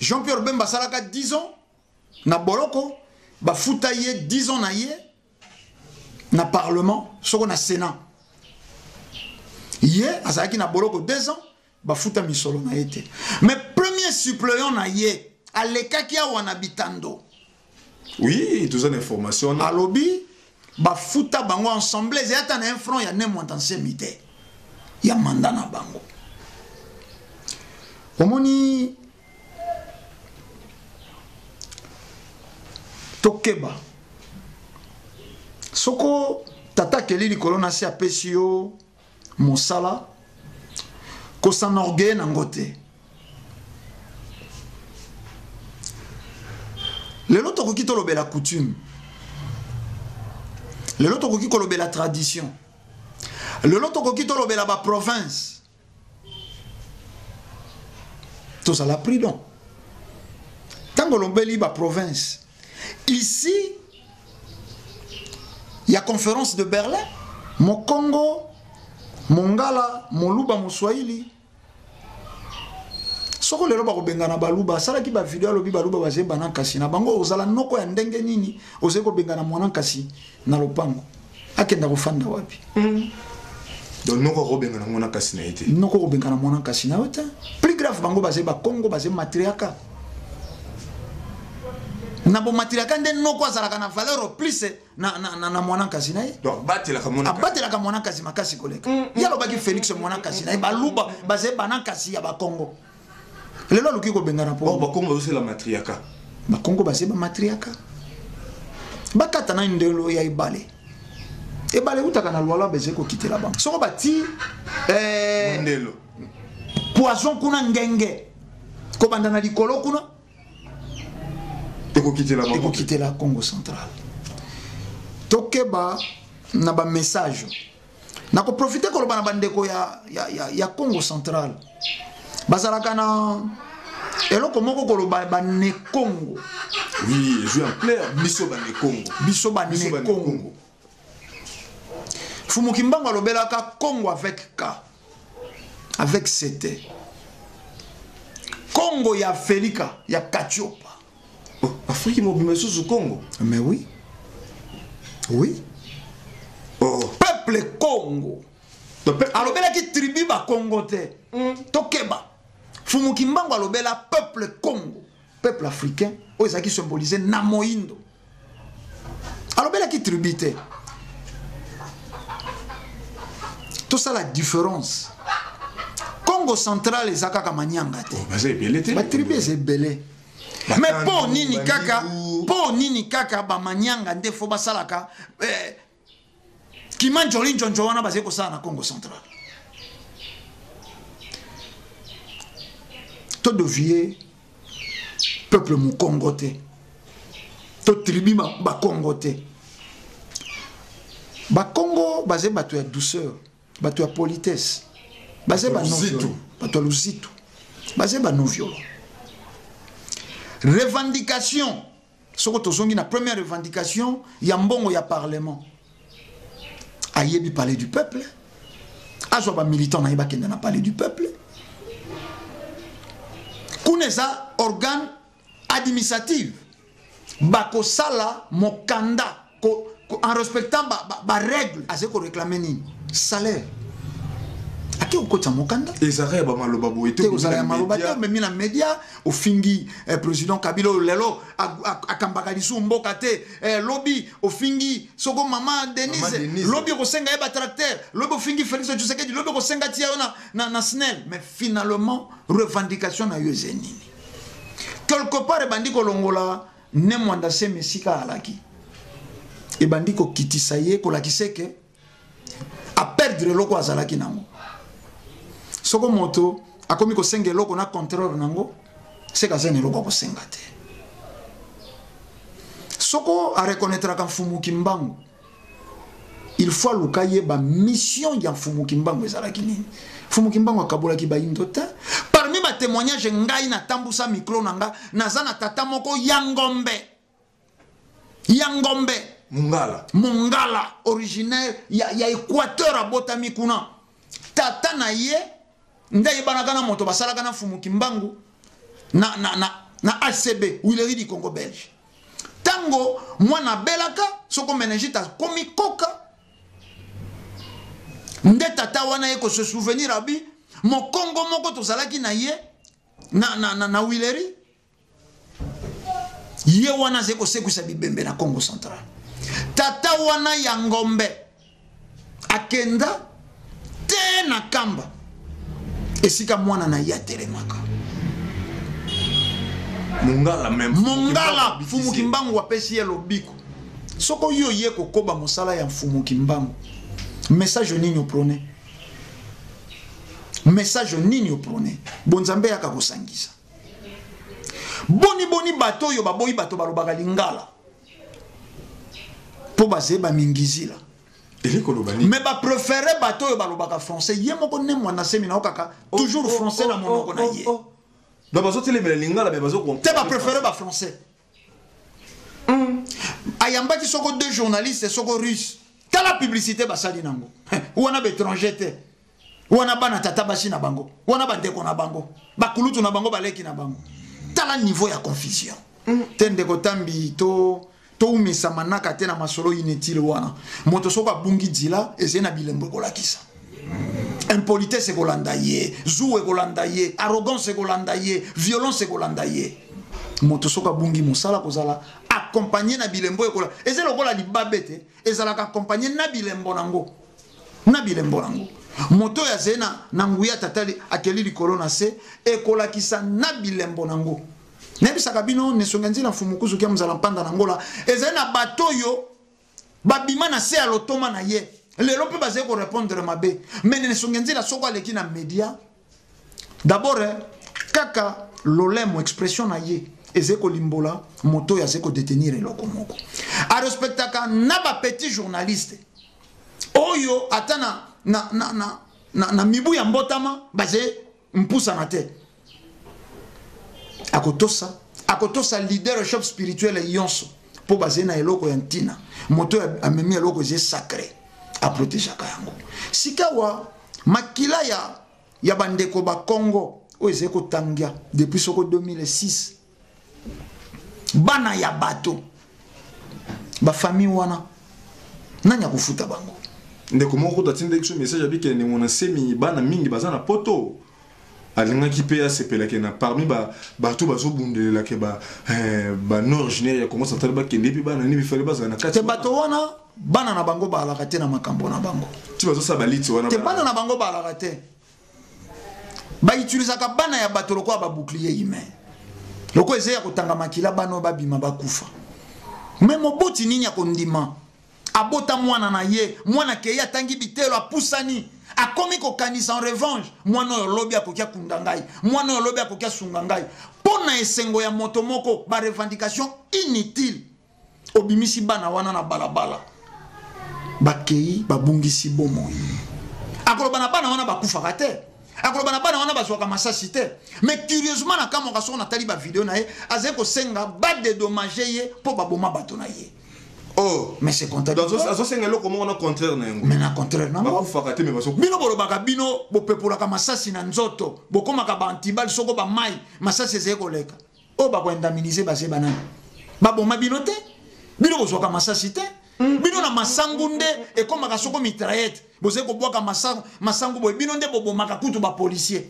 Jean-Pierre Bemba salaka 10 ans na boloko ba futaye 10 ans na ye na parlement soko na sénat ye azalaki na boloko 2 ans ba futa misolo na yete mais premier suppléant na ye alekaki awa na bitando oui tous les informations alobi ba futa bango ensemble ezata na un front ya ne montanse mité ya mandat na bango omoni tokeba soko tata keli likolo na se apesi yo mosala kosanorgueille nango te lelo tokoki tolobela coutume lelo tokoki kolobela tradition lelo tokoki tolobela ba province tout ça l'a pris donc tango lombeli ba province ici il y a conférence de Berlin mon Congo mongala moluba moswahili soko lelo ba kobengana baluba sala ki ba video lobi baluba baze bana kasi na bango ozala noko ya ndenge nini oze ko bengana mwana kasi na lopango akenda kofanda wapi donc noko ko bengana mwana kasi na ite noko ko bengana mwana kasi na ota plus grave bango baze ba Congo baze matriaka na bo matriaka nde noko azalaka na valeur plus na mwana kasi na ye donc batela ka mwana kasi makasi koleka yalo baki Félix mwana kasi na baluba baze bana kasi ya ba Congo lelo luki ko bengana po ba Congo bazo la matriaka ba Congo baze ba matriaka bakata na ndelo ya ibale ebale utaka na lwala beze ko kitela bango soko bati ndelo poisson kuna ngenge ko banda na likolo kuna eko kitela Congo central tokeba na ba message na ko profiter ko loba na bandeko ya Congo central bazalaka na eloko moko ko loba ba ne Congo oui je suis en clair biso ba ne Congo Fumu Kimbangu alobelaka Congo avec K avec CT Congo ya Felika ya Kachiopa Afrique mobimba sous Congo mais oui peuple Congo alobela ki tribu ba Congo te tokeba Fumu Kimbangu alobela peuple Congo peuple africain oyo qui symbolisé na moindo alobela ki tribu te tout ça la différence Congo central et Zaka Kamanyanga. Ba tribu c'est belé. Mais pour nini kaka ba manyanga ndefo basalaka ki manjoli njonjo wana bazeko sana na Congo central. To devier peuple mu congoté. To tribu ba congoté. Ba Congo basé bato ya douceur, bato ya politesse. Basé ba non violent, bato ya luzito. Basé ba non violent. Revendication. Ce que tu as la première revendication, il y a un bon parlement. Ayebi parler du peuple. Azoba militant na yeba kende na parler du peuple. Kuneza organe administratif. Bako sala mokanda en respectant ba règle. Azeko réclamer ni salaire. Aki ukota mokanda ezare ba maloba boete ozala maloba te mais mina media au fingi président Kabila lelo akambaka lisu mboka te lobby au fingi soko mama Denise lobby ko senga ba tracteur lobby au fingi Félix Tshisekedi lobby ko senga tia na SNEL mais finalement revendication na yezeni quelque part bandi ko longola ne mwanda se mesika alaki e bandi ko kitisa ye ko lakiseke a perdre loko azalaki nango. Soko moto akomi ko senga loko na contrôle nango c'est ka zene loko ko senga te. Soko a reconnaître ka Mfumu Kimbangu il faut lukaye ba mission ya Mfumu Kimbangu ezalaki nini. Mfumu Kimbangu akabola ki ba indota parmi ba témoignage ngai na tambusa micro nanga nazana tata moko Yangombe Mungala originaire ya Équateur a botami kuna tata na ye ndaye banaka na moto basalaka na Mfumu Kimbangu na ACB Huileries du Congo belge tango mwana belaka soko menejita komi koka nde tata wana ye ko se souvenir abi mo Congo moko tozalaki na ye na Huileries ye wana zeko sekuisa bibembe na Congo central tata wana ya Ngombe akenda te na kamba esika mwana na ya telemaka Mongala Mfumu Kimbangu wapesi ye lobiko soko yo ye kokoba mosala ya Mfumu Kimbangu message nini prone bonzambe yaka kosangisa boni bato yo baboyi bato balobaka lingala po bazeba mingizila mais ba préféré bato yo balobaka français ye moko ne mwana semi na okaka toujours français na monoko na ye ba bazote le lingala be bazoko te ba préféré ba français ayamba ki soko deux journalistes soko russe kala publicité basali nango wana be étranger te wana bana tata bashi na bango wana bandeko na bango bakulutu na bango baleki na bango tala niveau ya confusion tende ko tambi to umisa manaka te na masolo inutile wana moto soka bungi dila ezena bilembo kolakisa impolitesse kolanda ye zou kolanda ye arrogance kolanda ye violence kolanda ye moto soka bungi musala kozala accompagner na bilembo ekola ezela lokola libabete ezala ka accompagner na bilembo nango moto ya zena na nguya tatali akeli likolo na se ekolakisa na bilembo nango nebisaka bino nesongenzila Mfumu kuzu kia mzala mpanda na ngola ezena batoyo babima na se alotoma na ye lelo pe baze ko répondre mabe mais nesongenzila soko aleki na media d'abord kaka lolemo expression na ye ezeko limbola moto ya zeko détenir eloko moko a respectaka na ba petit journaliste oyo atana na mibu ya mbotama baze mpusa na te akotosa leadership spirituel yonso po baze na eloko ya ntina moto amemi eloko je sacré a protéger kayango sikawa makila ya bandeko ba Congo oezeko tangia depuis soko 2006 bana ya bato ba famille wana nanya kufuta bango ndeko moko tatinde kiso message abike ne mona semi bana mingi bazana poto alinga kipe ya sepelake na parmi bato bazobundelela ke ba no originaire ya Congo central ba kende bi bana ni bifale bazana kati te bato wana bana na bango ba alakate na makambo na bango ti bazo sabaliti wana te bana na bango ba alakate ba utilisaka bana ya bato lokola ba bouclier humain loko ezaya kotanga makila bano babima bakufa mais moboti nini ya kondima abota mwana na ye mwana ke ya tangi bitelo apusani akomi kokanisa en revanche mwana oyo lobi akokia kunda ngai mwana oyo lobi akokia sunga ngai pona esengo ya moto moko ba revendication inutile obimisi bana wana na balabala bakei babungisi bomoi akoloba na bana wana bakufaka te akoloba na bana wana bazwaka masasi te mais curieusement na kama kaso na tali ba video na ye azali kosenga ba dédommager ye po baboma bato na ye. Oh, mais c'est contradictoire. Donc ça c'est ngelo comment on a contraire na yango. Mais na contraire na ba kufaka te mais baso bino bolobaka bino bopepolaka masasi na nzoto bokomaka ba antibal soko ba mai masasi ezali koleka o ba koindemniser base banani baboma bino te bino bozwaka masasi te bino na masangu nde ekomaka soko mitraillette bozali kobwaka masangu boye bino nde bobomaka kutu ba policier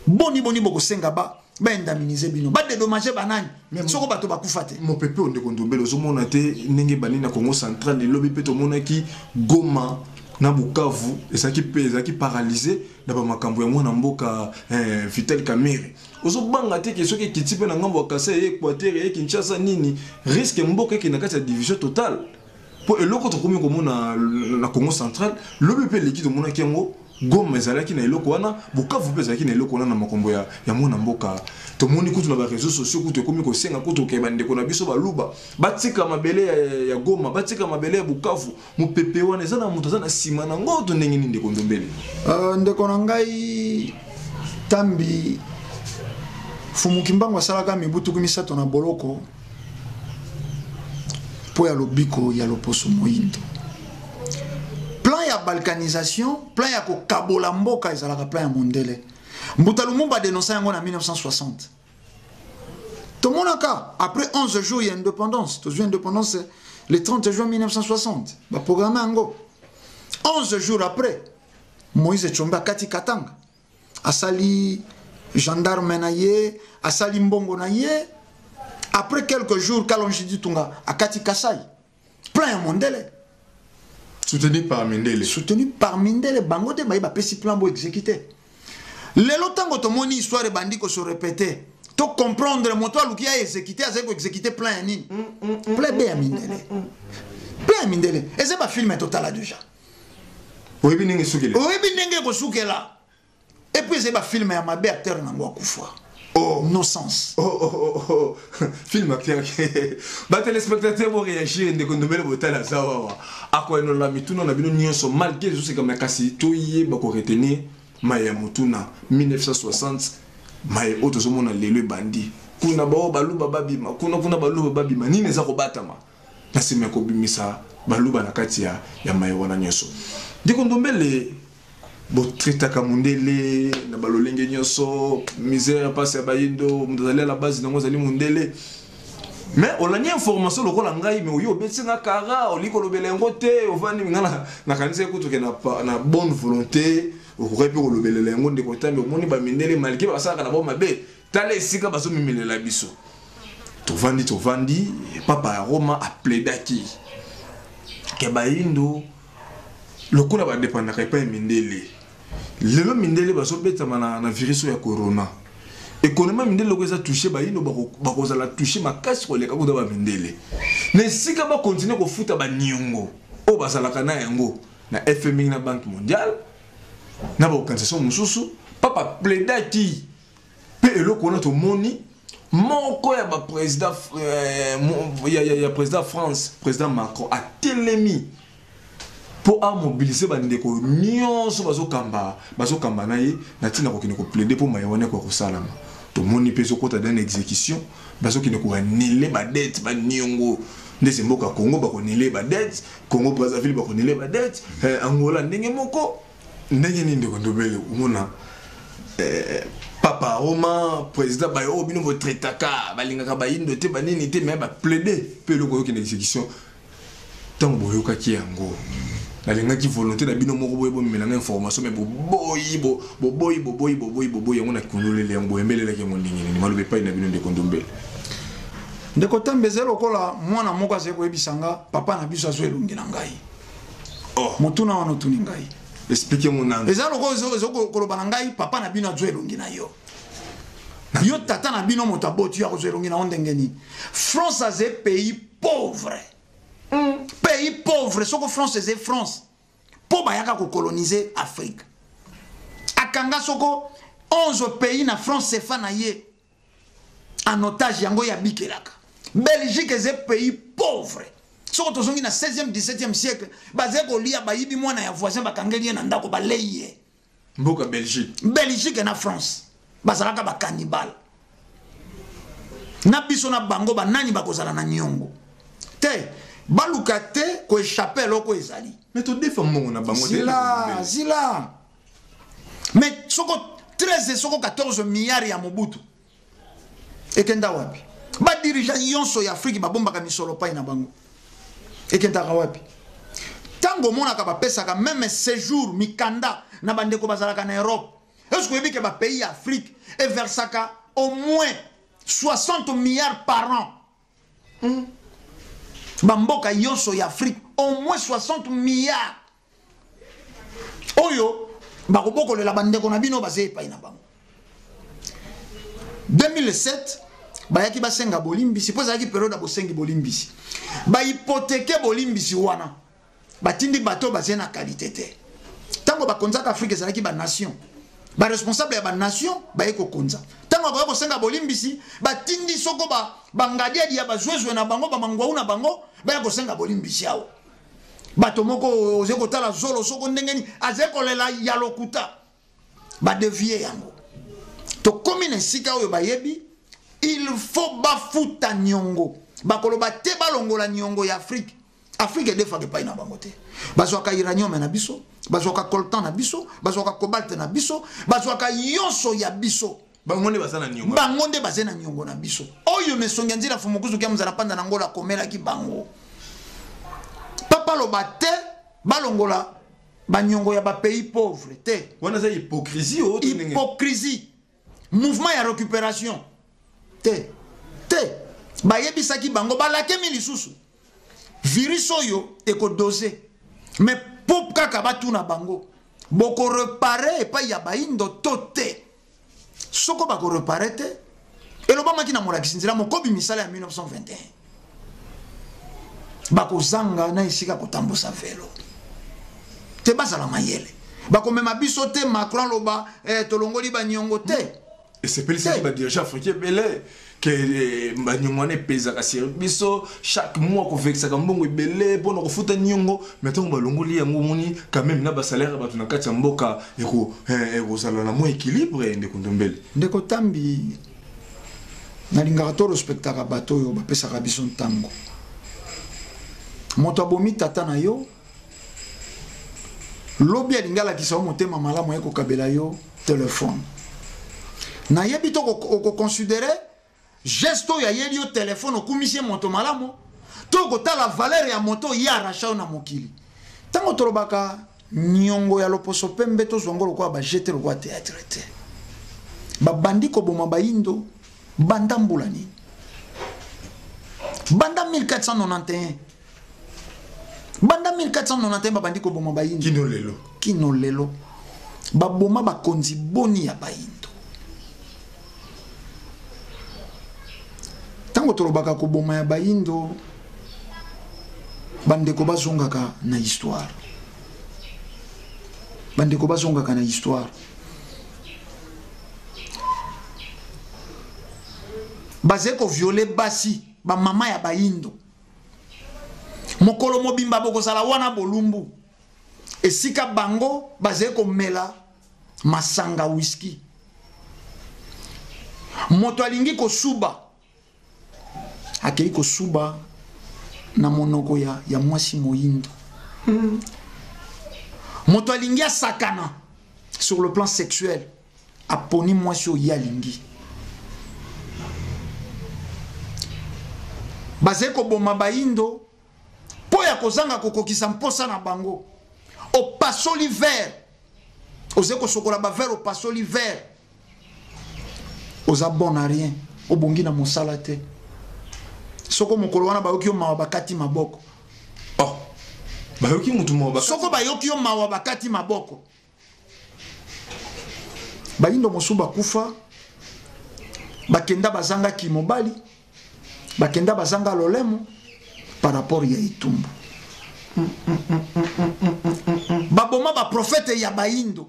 boni bokosenga ba indemniser bino ba dédommager banani soko bato bakufa te mon pepe on de kondombele ozomona te ndenge bani na Congo central le lobby peto monaki Goma na Bukavu ezaki paralysé na ba makambo ya mwana mboka Vital Kamerhe ozobanga te ke soki kitipe na ngambo akasa Équateur et Kinshasa nini risque mboka ki na kati ya division totale po eloko to komi komona na Congo central lobby pe leki to monaki yango Goma ezalaki na eloko wana Bukavu pe ezalaki na eloko wana na makombo ya mwana mboka to moni kutu na ba réseaux sociaux kutu ekomi ko senga kutu ke bande ko na biso baluba batika mabele ya Goma batika mabele ya Bukavu mopepe wana ezana mutu azana sima na ngoto ndenge ninde ko ndombele ndeko na ngai tambi fumuki mbango asalaka mibutu kumisato na boloko po ya lobiko ya loposo moyindo plan ya balkanisation plan ya kokabola mboka ezalaka plan ya mondele Mbuta Lumumba dénonçait en 1960. Tout le monde après 11 jours, il y a indépendance. Tout indépendance, le 30 juin 1960. Le programme Ango. 11 jours après, Moïse Tchomba Kati Katanga. Asali gendarme naye, Asali Mbongo naye. Après quelques jours, Kalonjidi Tunga, à Kati Kasai. Plein Mondele. Soutenu par Mindele. Soutenu par Mindele. Bangote, il y a un plan pour exécuter. Lelo tango to moni histoire bandi ko se répéter to comprendre moto aluki a exécuter azeko exécuter plein nini plein bien mindele et c'est pas film total déjà oui binenge sukela ko sukela et puis c'est pas film ya mabe acteur na ngwa kufa no sens film acteur ba téléspectateur bo réagir ndeko ndomele botala zawa akoeno la mituna na bino nyonso malgré je sais comme kasi to yé ba ko retenir Maya Mutuna 1960 Maya otozomona lelo bandi kuna bao baluba babima kuna baluba babima nini za kobatama na sima ko bimisa baluba na kati ya Maya wana nyoso diko ndombele bo tritaka mundele na balolenge nyoso misère passe ba yindo mudazali la base nango zali mundele mais on a une information lokola ngai mais oyo betinga kara oliko lobele ngote ovani ngana na kanisa kutuke na bonne volonté okoki pe kolobela yango ndeko tambe omoni bamindele malike basalaka na boma be tala esika bazomimelela biso tovandi papa ya Roma apledaki ke bayindo lokola badepandaka epai ya mindele lelo mindele bazobetama na virus ya corona économie mindele loko eza touché bayindo bakozala touché makasi koleka kuta bamindele na esika bakontinue kofuta baniongo oyo bazalaka na yango na FMI na Banque mondiale na ba organisation mususu papa plaidaki pe eloko na to moni moko ya ba président ya président France président Macron a telemi pour a mobiliser ba ndeko nyonso bazokamba na ye na tina ko kine ko plaider pour mayewane ko salama to moni pe zo kota dans exécution bazokine ko annuler ba dette ba nyongo ndese mboka Congo ba ko annuler ba dette Congo Brazzaville ba ko annuler ba dette Angola ndenge moko ndenge nini ndeko ndobele umona papa Roma président ba yo bino votretaka balingaka bayindo te banini te mais ba plaider pe loko yoki na exécution tant boyoka ki yango nalinga ki volonté na bino moko boye bomela information mais boboyi yango na kunulele yango boyemelela ke mondingini ni malobe pa na bino ndeko ndombele ndeko tambezelo lokola mwana moko azeko ebisanga papa na biso azo elongi na ngai mutuna wana tuni ngai expliquez mon âme. Eza loko koloba na ngai papa na bino azwe elongi na yo. Yo tata na bino moto aboti ya kozwe elongi na ondenge nini. France azé pays pauvre. Pays pauvre, soko France azé France. Po bayaka ko coloniser Afrique. Akanga soko 11 pays na France sefa na ye. En otage yango ya bikelaka. Belgique est un pays pauvre. Soko tozongi na 16e 17e siècle, bazé ko lia bayibi mwana ya voisin bakangeli na ndako baleye. Mboka Belgique. Belgique na France. Bazalaka ba cannibal. Na biso na bango ba nani bakozala na nyongo. Te baluka te ko échapper loko ezali. Mais to défend mon na bango zila. Mais soko 13 soko 14 milliards ya Mobutu. Ekenda wapi? Ba dirigeant yonso ya Afrique ba bomba ka misolo pa ina bango. Ekenda wapi? Tango mona ka ba pesa ka même séjour mikanda na bandeko bazalaka na Europe. Est-ce que vous que ba pays Afrique et versaka au moins 60 milliards par an? Bamboka yonso ya Afrique au moins 60 milliards. Oyo ba koboko le la bandeko na bino bazé pa ina bango. 2007 bayaki basenga bolimbisi po zaki période bosengi bolimbisi ba hypothéquer bolimbisi wana batindi bato bazé na qualité te tango ba konzaka Afrique zalaki ba nation ba responsable ya ba nation ba eko konza tango ba kosenga bolimbisi batindi soko ba bangadia dia bazwezwe na bango ba mangwa una bango ba kosenga bolimbisi yao bato moko ozeko tala zolo soko ndengeni azeko lela ya lokuta ba devier yango to commune sika oyo bayebi. Il faut bafuta nyongo. Bakoloba te balongola nyongo ya Afrique. Afrique est defa ke pa ina bangote. Bazwaka uranium na biso, bazwaka coltan na biso, bazwaka cobalt na biso, bazwaka yonso ya biso. Bangonde bazana nyongo. Bangonde bazena nyongo na biso. Oyo mesongi nzira fumukuzu kya mzala panda na ngola komela ki bango. Papa lo bate balongola banyongo ya ba pays pauvre te. Wana za hypocrisie o to ndenge. Hypocrisie. Mouvement ya récupération. Te bayebisaki bango balake milisusu virus oyo eko dosé mais pop kaka batuna bango boko reparer et pas ya baindo tote soko bako reparer te eloba maki na molakisi nzela mokobi misala ya 1921 bako zanga na isika kotambusa velo te bazala mayele bako mema biso te Macron loba tolongoli banyongo te. Et c'est pour ça que les dirigeants africains que banyongone pesa kasiri biso chaque mois qu'on fait ça comme bon belé pour nous foutre nyongo maintenant balongoli yango moni quand même na ba salaire ba tuna kati mboka eko sala na mo équilibre ndeko ndombele ndeko tambi na lingaka to respectaka bato yo ba pesa ka biso ntango moto abomi tata na yo lobi alingala kisa motema malamu eko kabela yo téléphone. Na yebi to ko considérer gesto ya yeli yo téléphone okumisie moto malamo to ko ta la valeur ya moto ya arracha na mokili tango tolobaka nyongo ya loposo pembe to zongolo kwa ba jeter kwa théâtre te ba bandi ko boma baindo banda mbulani banda 1491 banda 1491 ba bandi ko boma baindo kino lelo ba boma ba konzi boni ya baindo. Tango tolobaka ko boma ya baindo bandeko bazongaka na histoire. Bandeko bazongaka na histoire. Bazeko violer basi ba mama ya baindo. Mokolo mobimba boko sala wana bolumbu. Esika bango bazeko mela masanga whisky. Moto alingi ko suba akei ko suba na monoko ya mwasi moyindo. Moto alingi sakana sur le plan sexuel aponi mwasi o yalingi. Bazeko boma baindo po ya kozanga kokokisa mposa na bango. Au passo l'hiver. Ozeko sokola ba ver au passo l'hiver. Oza bon à rien. Obongi na mosala te. Soko mokolo wana ba okio ma bakati maboko. Oh. bayoki mutu mawa soko bayoki yo mawa bakati maboko bayindo mosusu bakufa bakenda bazanga kimobali bakenda bazanga lolemo par rapport ya itumbu baboma ba prophète ya bayindo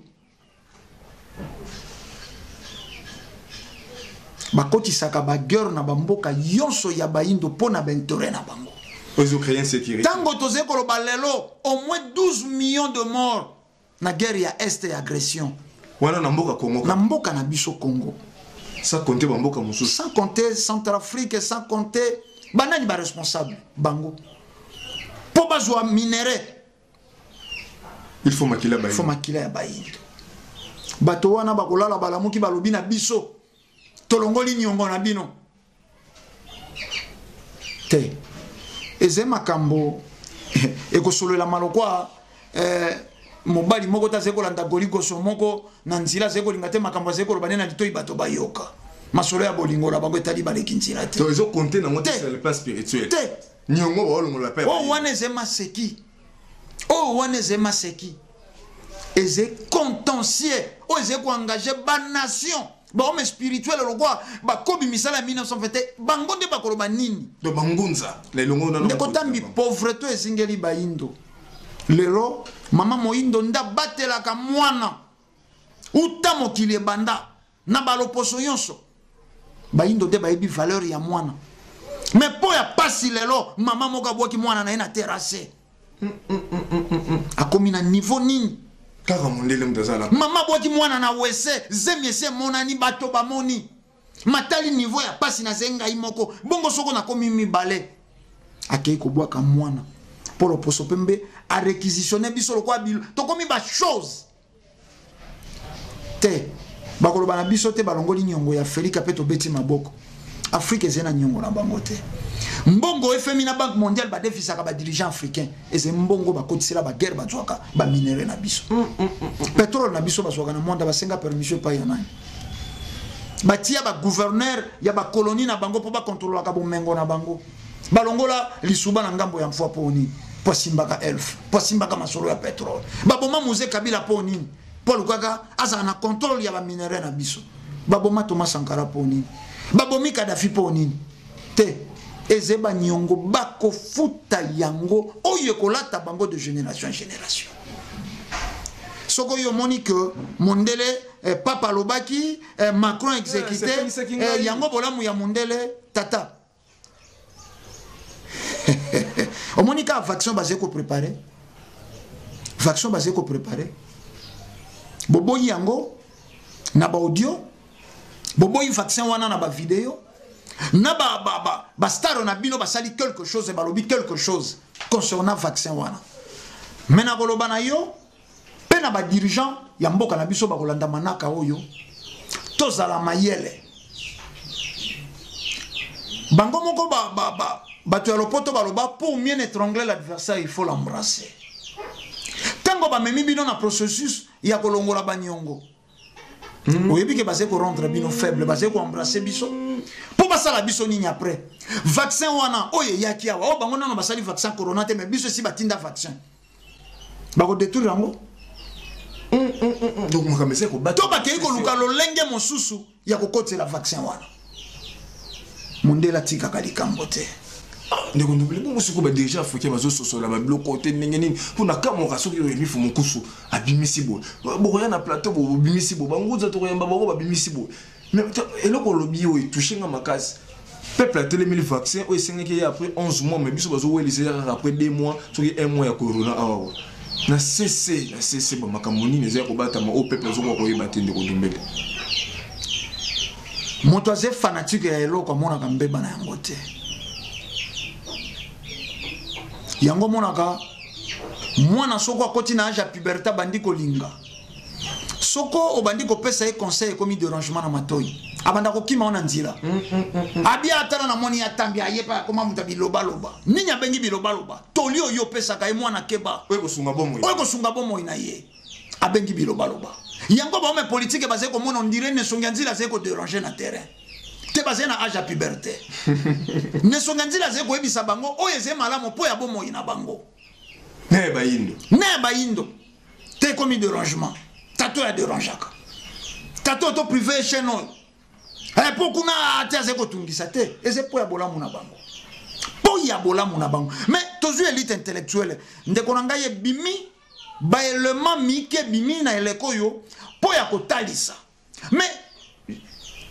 bakotisaka baguerre na bamboka yonso ya bayindo pona bentore na bango. Aux Ukrainiens sécurité. Tango toze koloba lelo au moins 12 millions de morts na guerre ya est et agression. Wana na mboka Congo. Na mboka na biso Congo. Sans compter bamboka mosusu. Sans compter Centrafrique, sans compter banani ba responsable bango. Po bazwa minéraux. Il faut makila bayindo. Il faut makila ya bayindo. Bato wana bakolala balamuki balobi na biso. Tolongoli nyongo na bino. Te. Eze makambo ekosolola malokwa mobali moko ta zeko landa goligoso moko na nzila zeko lingate makambo zeko lobane na litoi bato bayoka masolo ya bolingo la bango etali baleki nzila te. Donc ils ont compté dans notre sur le plan spirituel. Te. Nyongo ba olongo la paix. Oh wane zema seki. Oh wane zema seki. Eze contentieux. Oh eze ko engager ba nation. Ba homme spirituel lokwa ba kobi misala 1920 bango nde bakoloba nini do bangunza le longo na ndeko tambi pauvreté ezingeli bayindo lelo mama moyindo nda batelaka mwana uta mokili ebanda na baloposo nyonso bayindo nde bayebi valeur ya mwana mais po ya pasi lelo mama moko abwaki mwana na ye na terrasse akomi na niveau nini kaka mondele mtazala mama bwaki mwana na wese zemiese monani bato bamoni matali niveau ya pasi na zenga imoko bongo soko na komi mibale akei ko bwaka mwana polo poso pembe a réquisitionner biso lokwa bilo to komi ba chose te bakoloba na biso te balongoli nyongo ya Felika peto beti maboko Afrique zena nyongo na bango te mbongo FMI na Banque mondiale ba defisaka ba dirigeant africain eze mbongo ba kotisela ba guerre ba zwaka ba minéraux na biso pétrole na biso ba zwaka na monde ba senga permission pa yana batia ba gouverneur ya ba colonie na bango po ba contrôler ka bomengo na bango balongola lisuba na ngambo ya mfwa poni po simbaka elf po simbaka masolo ya pétrole baboma Mose Kabila poni Paul Kaka asa na contrôle ya ba minéraux na biso baboma Thomas Sankara poni babomi Kadhafi poni te ezeba nyongo bako futa yango oyo kolata bango de génération en génération soko yo moni que mondele papa lobaki Macron exécuté yango bolamu ya mondele tata o moni ka vaccin basé ko préparer boboyi yango na ba audio boboyi vaccin wana na ba vidéo na ba star na bino basali quelque chose et balobi quelque chose concernant vaccin wana mena koloba na yo pe na ba dirigeant ya mboka na biso ba kolanda manaka oyo tozala mayele bango moko bato ya lopoto baloba pour mieux étrangler l'adversaire il faut l'embrasser tango ba memi bino na processus ya kolongola banyongo oyebi ke basé ko rendre bino faible basé ko embrasser biso po basala biso nini après vaccin wana oye yaki awa o bango nano basali vaccin corona te mais biso si batinda vaccin bako détruire yango donc makamese ko bato to bakei ko luka lolenge mosusu ya kokotela vaccin wana mondela tika kalikambo te ndeko ndobele bongo siko ba déjà africain bazo sosola ba bloko te ndenge nini kuna kama kasoki yo mifu mukusu abimisi bo boko ya na plateau bo bimisi bo banguza to yamba boko babimisi bo mais eloko lobi yo touchinga makasi peuple a télé mille vaccins o esengeki après 11 mois mais biso bazo welisa après 2 mois soki 1 mois ya corona awa na cc ba makamoni neza ko batama o peuple zo ko yeba te ndeko ndombele moto aze fanatique ya eloko amona ka mbeba na yango te yango monaka mwana soko akoti na âge ya puberté bandi kolinga soko obandi kopesa ye conseil komi dérangement na matoi abanda kokima ona nzila abia atala na moni atambi ayepa koma muta biloba loba nini abengi biloba loba toli oyo pesa ka mwana keba oyo kosunga bomo na ye abengi biloba loba yango ba homme politique basé ko mona ndire ne songa nzila ze ko déranger na terrain te basé na âge ya puberté ne songa nzila ze ko ebisa bango oyo ze malamu po ya bomo ina bango Ne Baindo. Ne Baindo. T'es commis de rangement. Tato ya dérangeaka. Tato to privé chez nous. Et pour qu'on a tes écotungisa te. Et c'est pour ya bola muna bango. Pour ya bola muna bango. Mais tous les élites intellectuelles. Ndekonanga ye bimi. Baellement mike bimi na eleko yo. Pour ya kotalisa. Mais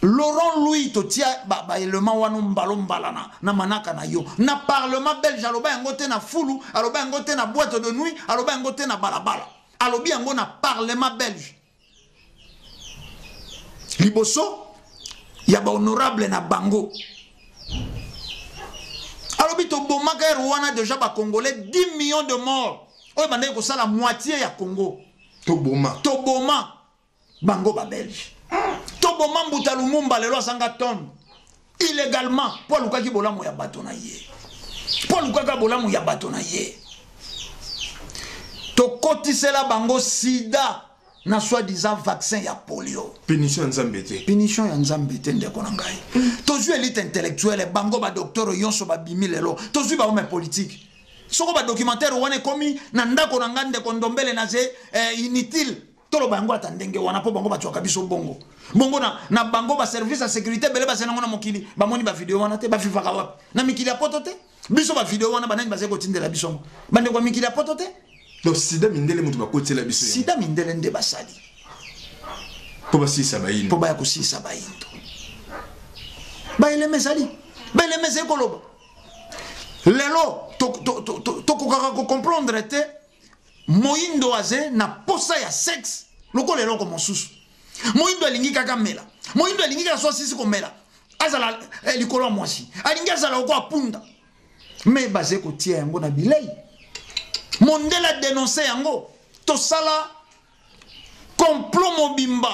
Laurent Louis totia baellement wanu mbalo mbalana na manaka na yo. Na parlement belge aloba yangote na fulu. Aloba yangote na boîte de nuit. Aloba yangote na balabala. Alobi yango na parlement belge. Liboso ya ba honorable na bango. Alobi to bomaka Rwanda déjà ba congolais 10 millions de morts. Oyo bande ko sala moitié ya Congo. To boma bango ba belge. To boma mbuta Lumumba lelo sanga tonne illégalement pour lukaki bolamu ya bato na ye. Pour lukaka bolamu ya bato na ye. To kotisela bango sida na soi-disant vaccin ya polio. Punition ya Nzambete. Punition ya Nzambete ndeko na ngai. Tozu élite intellectuelle bango ba docteur yonso ba bimi lelo. Tozu ba homme politique. Soko ba documentaire wane komi na ndako na ngande kondombele na ze inutile. Tolo bango atandenge wana po bango ba tshwaka biso bongo. Bongo na bango ba service à sécurité bele ba senango na mokili. Ba moni ba video wana te ba fifaka wapi. Na mikili ya poto te. Biso ba video wana banani ba zeko tindela biso. Bande kwa mikili ya poto te. Donc sida mindele mutu bakotela biso. Sida mindele nde basali. Po basisa Baindo. Po ba yakusisa Baindo. Ba eleme sali. Ba eleme se koloba. Lelo to ko comprendre te Moindo aze na posa ya sexe. Loko lelo ko mosusu. Moindo alingi kaka mela. Moindo alingi ka so sisi ko mela. Azala likolo mwasi. Alingi azala ko apunda. Mais basé ko tie yango na bilei. Mondela dénoncé yango to sala complot mobimba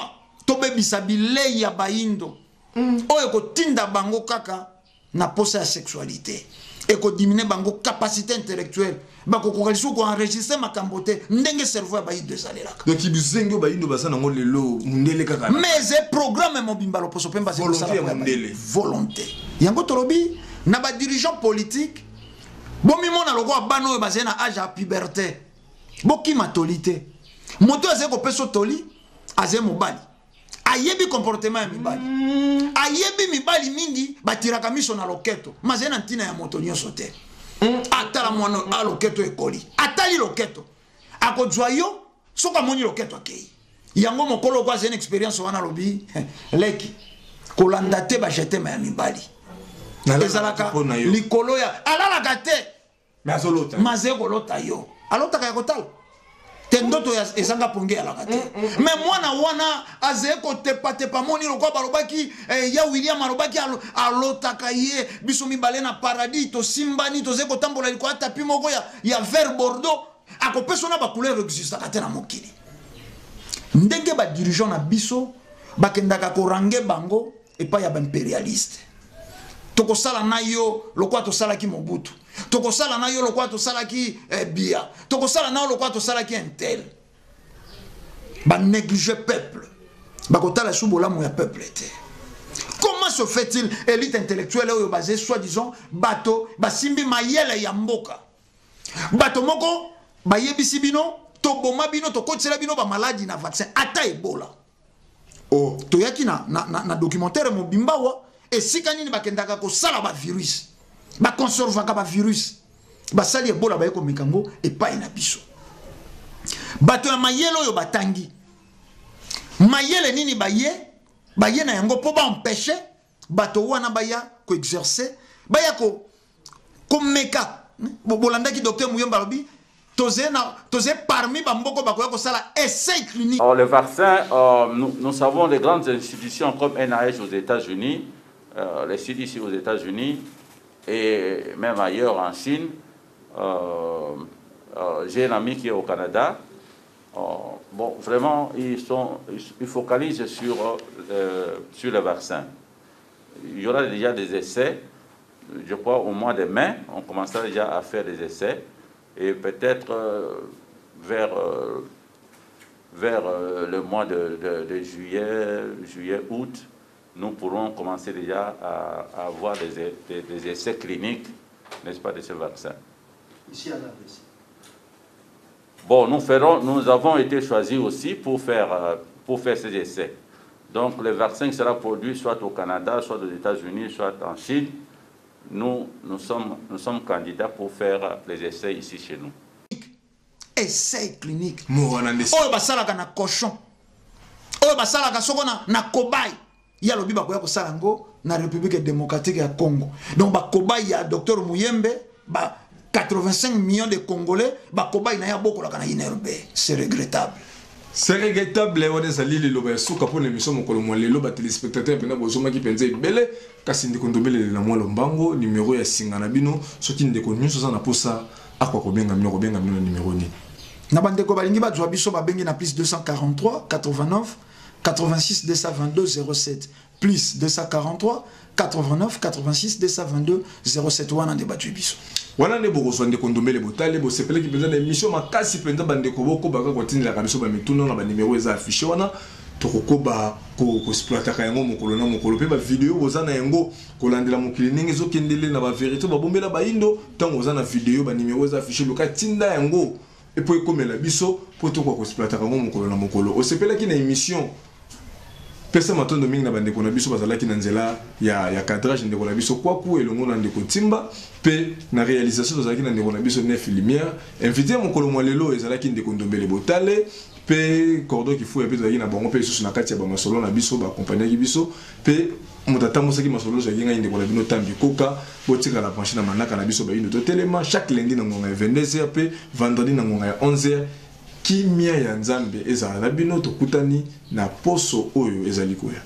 to bebisa bilei ya Baindo oyo ko tinda bango kaka na posa ya sexualité et ko diminuer bango capacité intellectuelle bako ko kalisu ko enregistrer makambote ndenge cerveau ya Baindo ezalelaka donc ibizengo Baindo basana ngo lelo mundele kaka mais ce programme mobimba lo poso pemba c'est ça volonté yango tolobi na ba dirigeant politique. Bomi mona loko abano basé na âge à puberté. Boki matolité. Moto azé ko peso toli azé mobali. Ayebi comportement ya mibali. Ayebi mibali mingi batiraka miso na loketo. Mazé na ntina ya moto nyonso te. Atala mwana a loketo ekoli. Atali loketo. Akozwa yo soka moni loketo akei. Yango mokolo kwa zene expérience wana lobi leki. Kolanda te ba jeter ma mibali. Ezalaka likolo ya alalaka te mais azolota mazeko lota yo alota ka yakotala tendoto ya ezanga ponge alaka te mais mwana wana azeko tepa moni lokwa balobaki ya William alobaki alota ka ye biso mibale na paradis to simbani to zeko tambola liko ata pi moko ya vert bordeaux akopeso na ba couleur existaka te na mokili ndenge ba dirigeant na biso bakendaka ko range bango epa ya ba impérialiste. Toko sala na yo lokwa to sala ki Mobutu. Toko sala na yo lokwa to sala ki Biya. Toko sala na yo lokwa to sala ki Intel. Ba négliger peuple. Ba kotala subola mo ya peuple te. Comment se fait-il élite intellectuelle oyo basé soi-disant bato basimbi mayele ya mboka. Bato moko ba yebisi bino to boma bino to kotsela bino ba maladie na vaccin ata Ebola. Oh, to yaki na documentaire mo bimbawa. Et si kanini bakendaka ko sala ba virus ba conservaka ba virus ba sali Ebola ba yeko mikango et pas ina biso bato ya mayelo yo batangi mayele nini baye na yango po ba empêcher bato wana baya ko exercer baya ko meka bolandaki docteur Muyomba lobi toze parmi bamboko bakoya ko sala essai clinique. Alors le vaccin nous savons les grandes institutions comme NIH aux États-Unis, les CDC aux États-Unis et même ailleurs en Chine. J'ai un ami qui est au Canada. Bon, vraiment, ils focalisent sur le vaccin. Il y aura déjà des essais. Je crois au mois de mai, on commencera déjà à faire des essais. Et peut-être vers le mois de juillet, août, nous pourrons commencer déjà à avoir des essais cliniques, n'est-ce pas, de ce vaccin. Ici à la RDC. Bon, nous avons été choisis aussi pour faire ces essais. Donc le vaccin sera produit soit au Canada, soit aux États-Unis, soit en Chine. Nous sommes candidats pour faire les essais ici chez nous. Essai clinique. Oh, basalaka na cochon. Oh, basalaka sokona na cobaye. Ya lobi bakoya ko salango na République démocratique ya Congo. Donc ba cobaye ya Dr Muyembe, ba 85 millions de Congolais, ba cobaye na ya boko la kana inerbe. C'est regrettable. C'est regrettable, on est allé le souka pour l'émission mon colombo le ba téléspectateurs pena bozoma ki penze belé kasi ndiko ndombele na mwa lombango numéro ya singana bino soki ndeko nyuso za na posa akwa kobenga mino numéro ni na bandeko balingi bazwa biso babengi na plus 243 89 86 222 07 plus 243 89 86 222 07 wana nde bazwa biso wana ne boko ndeko ndombele botale bo sepele ki penza na émission makasi penza bandeko boko baka kotinela ka biso ba mituna na ba numéro eza affiché wana tokokoba ko exploiter ka yango mokolo na mokolo pe ba vidéo bozana yango kolandela mokili ningi zokendele na ba vérité ba bombela ba indo tango bozana vidéo ba numéro eza affiché loka tinda yango et puis comme la biso pour to ko exploiter ka yango mokolo na mokolo o sepela ki na émission pesa matondo mingi na bandeko na biso bazalaki na nzela ya cadrage ndeko na biso kwaku elongo na ndeko timba pe na réalisation bazalaki na ndeko na biso Nef Lumière invité mokolo mwalelo ezalaki ndeko ndombele botale pe cordo ki fu ya bezalaki na bango pe susu na kati ya ba masolo na biso ba accompagner biso pe motata mosaki masolo ja yenga ndeko na bino tambi koka botika la branche na manaka na biso ba indo to telema chaque lundi na ngonga 22h pe vendredi na ngonga 11h kimia ya nzambe ezala na bino tokutani na poso oyo ezali koya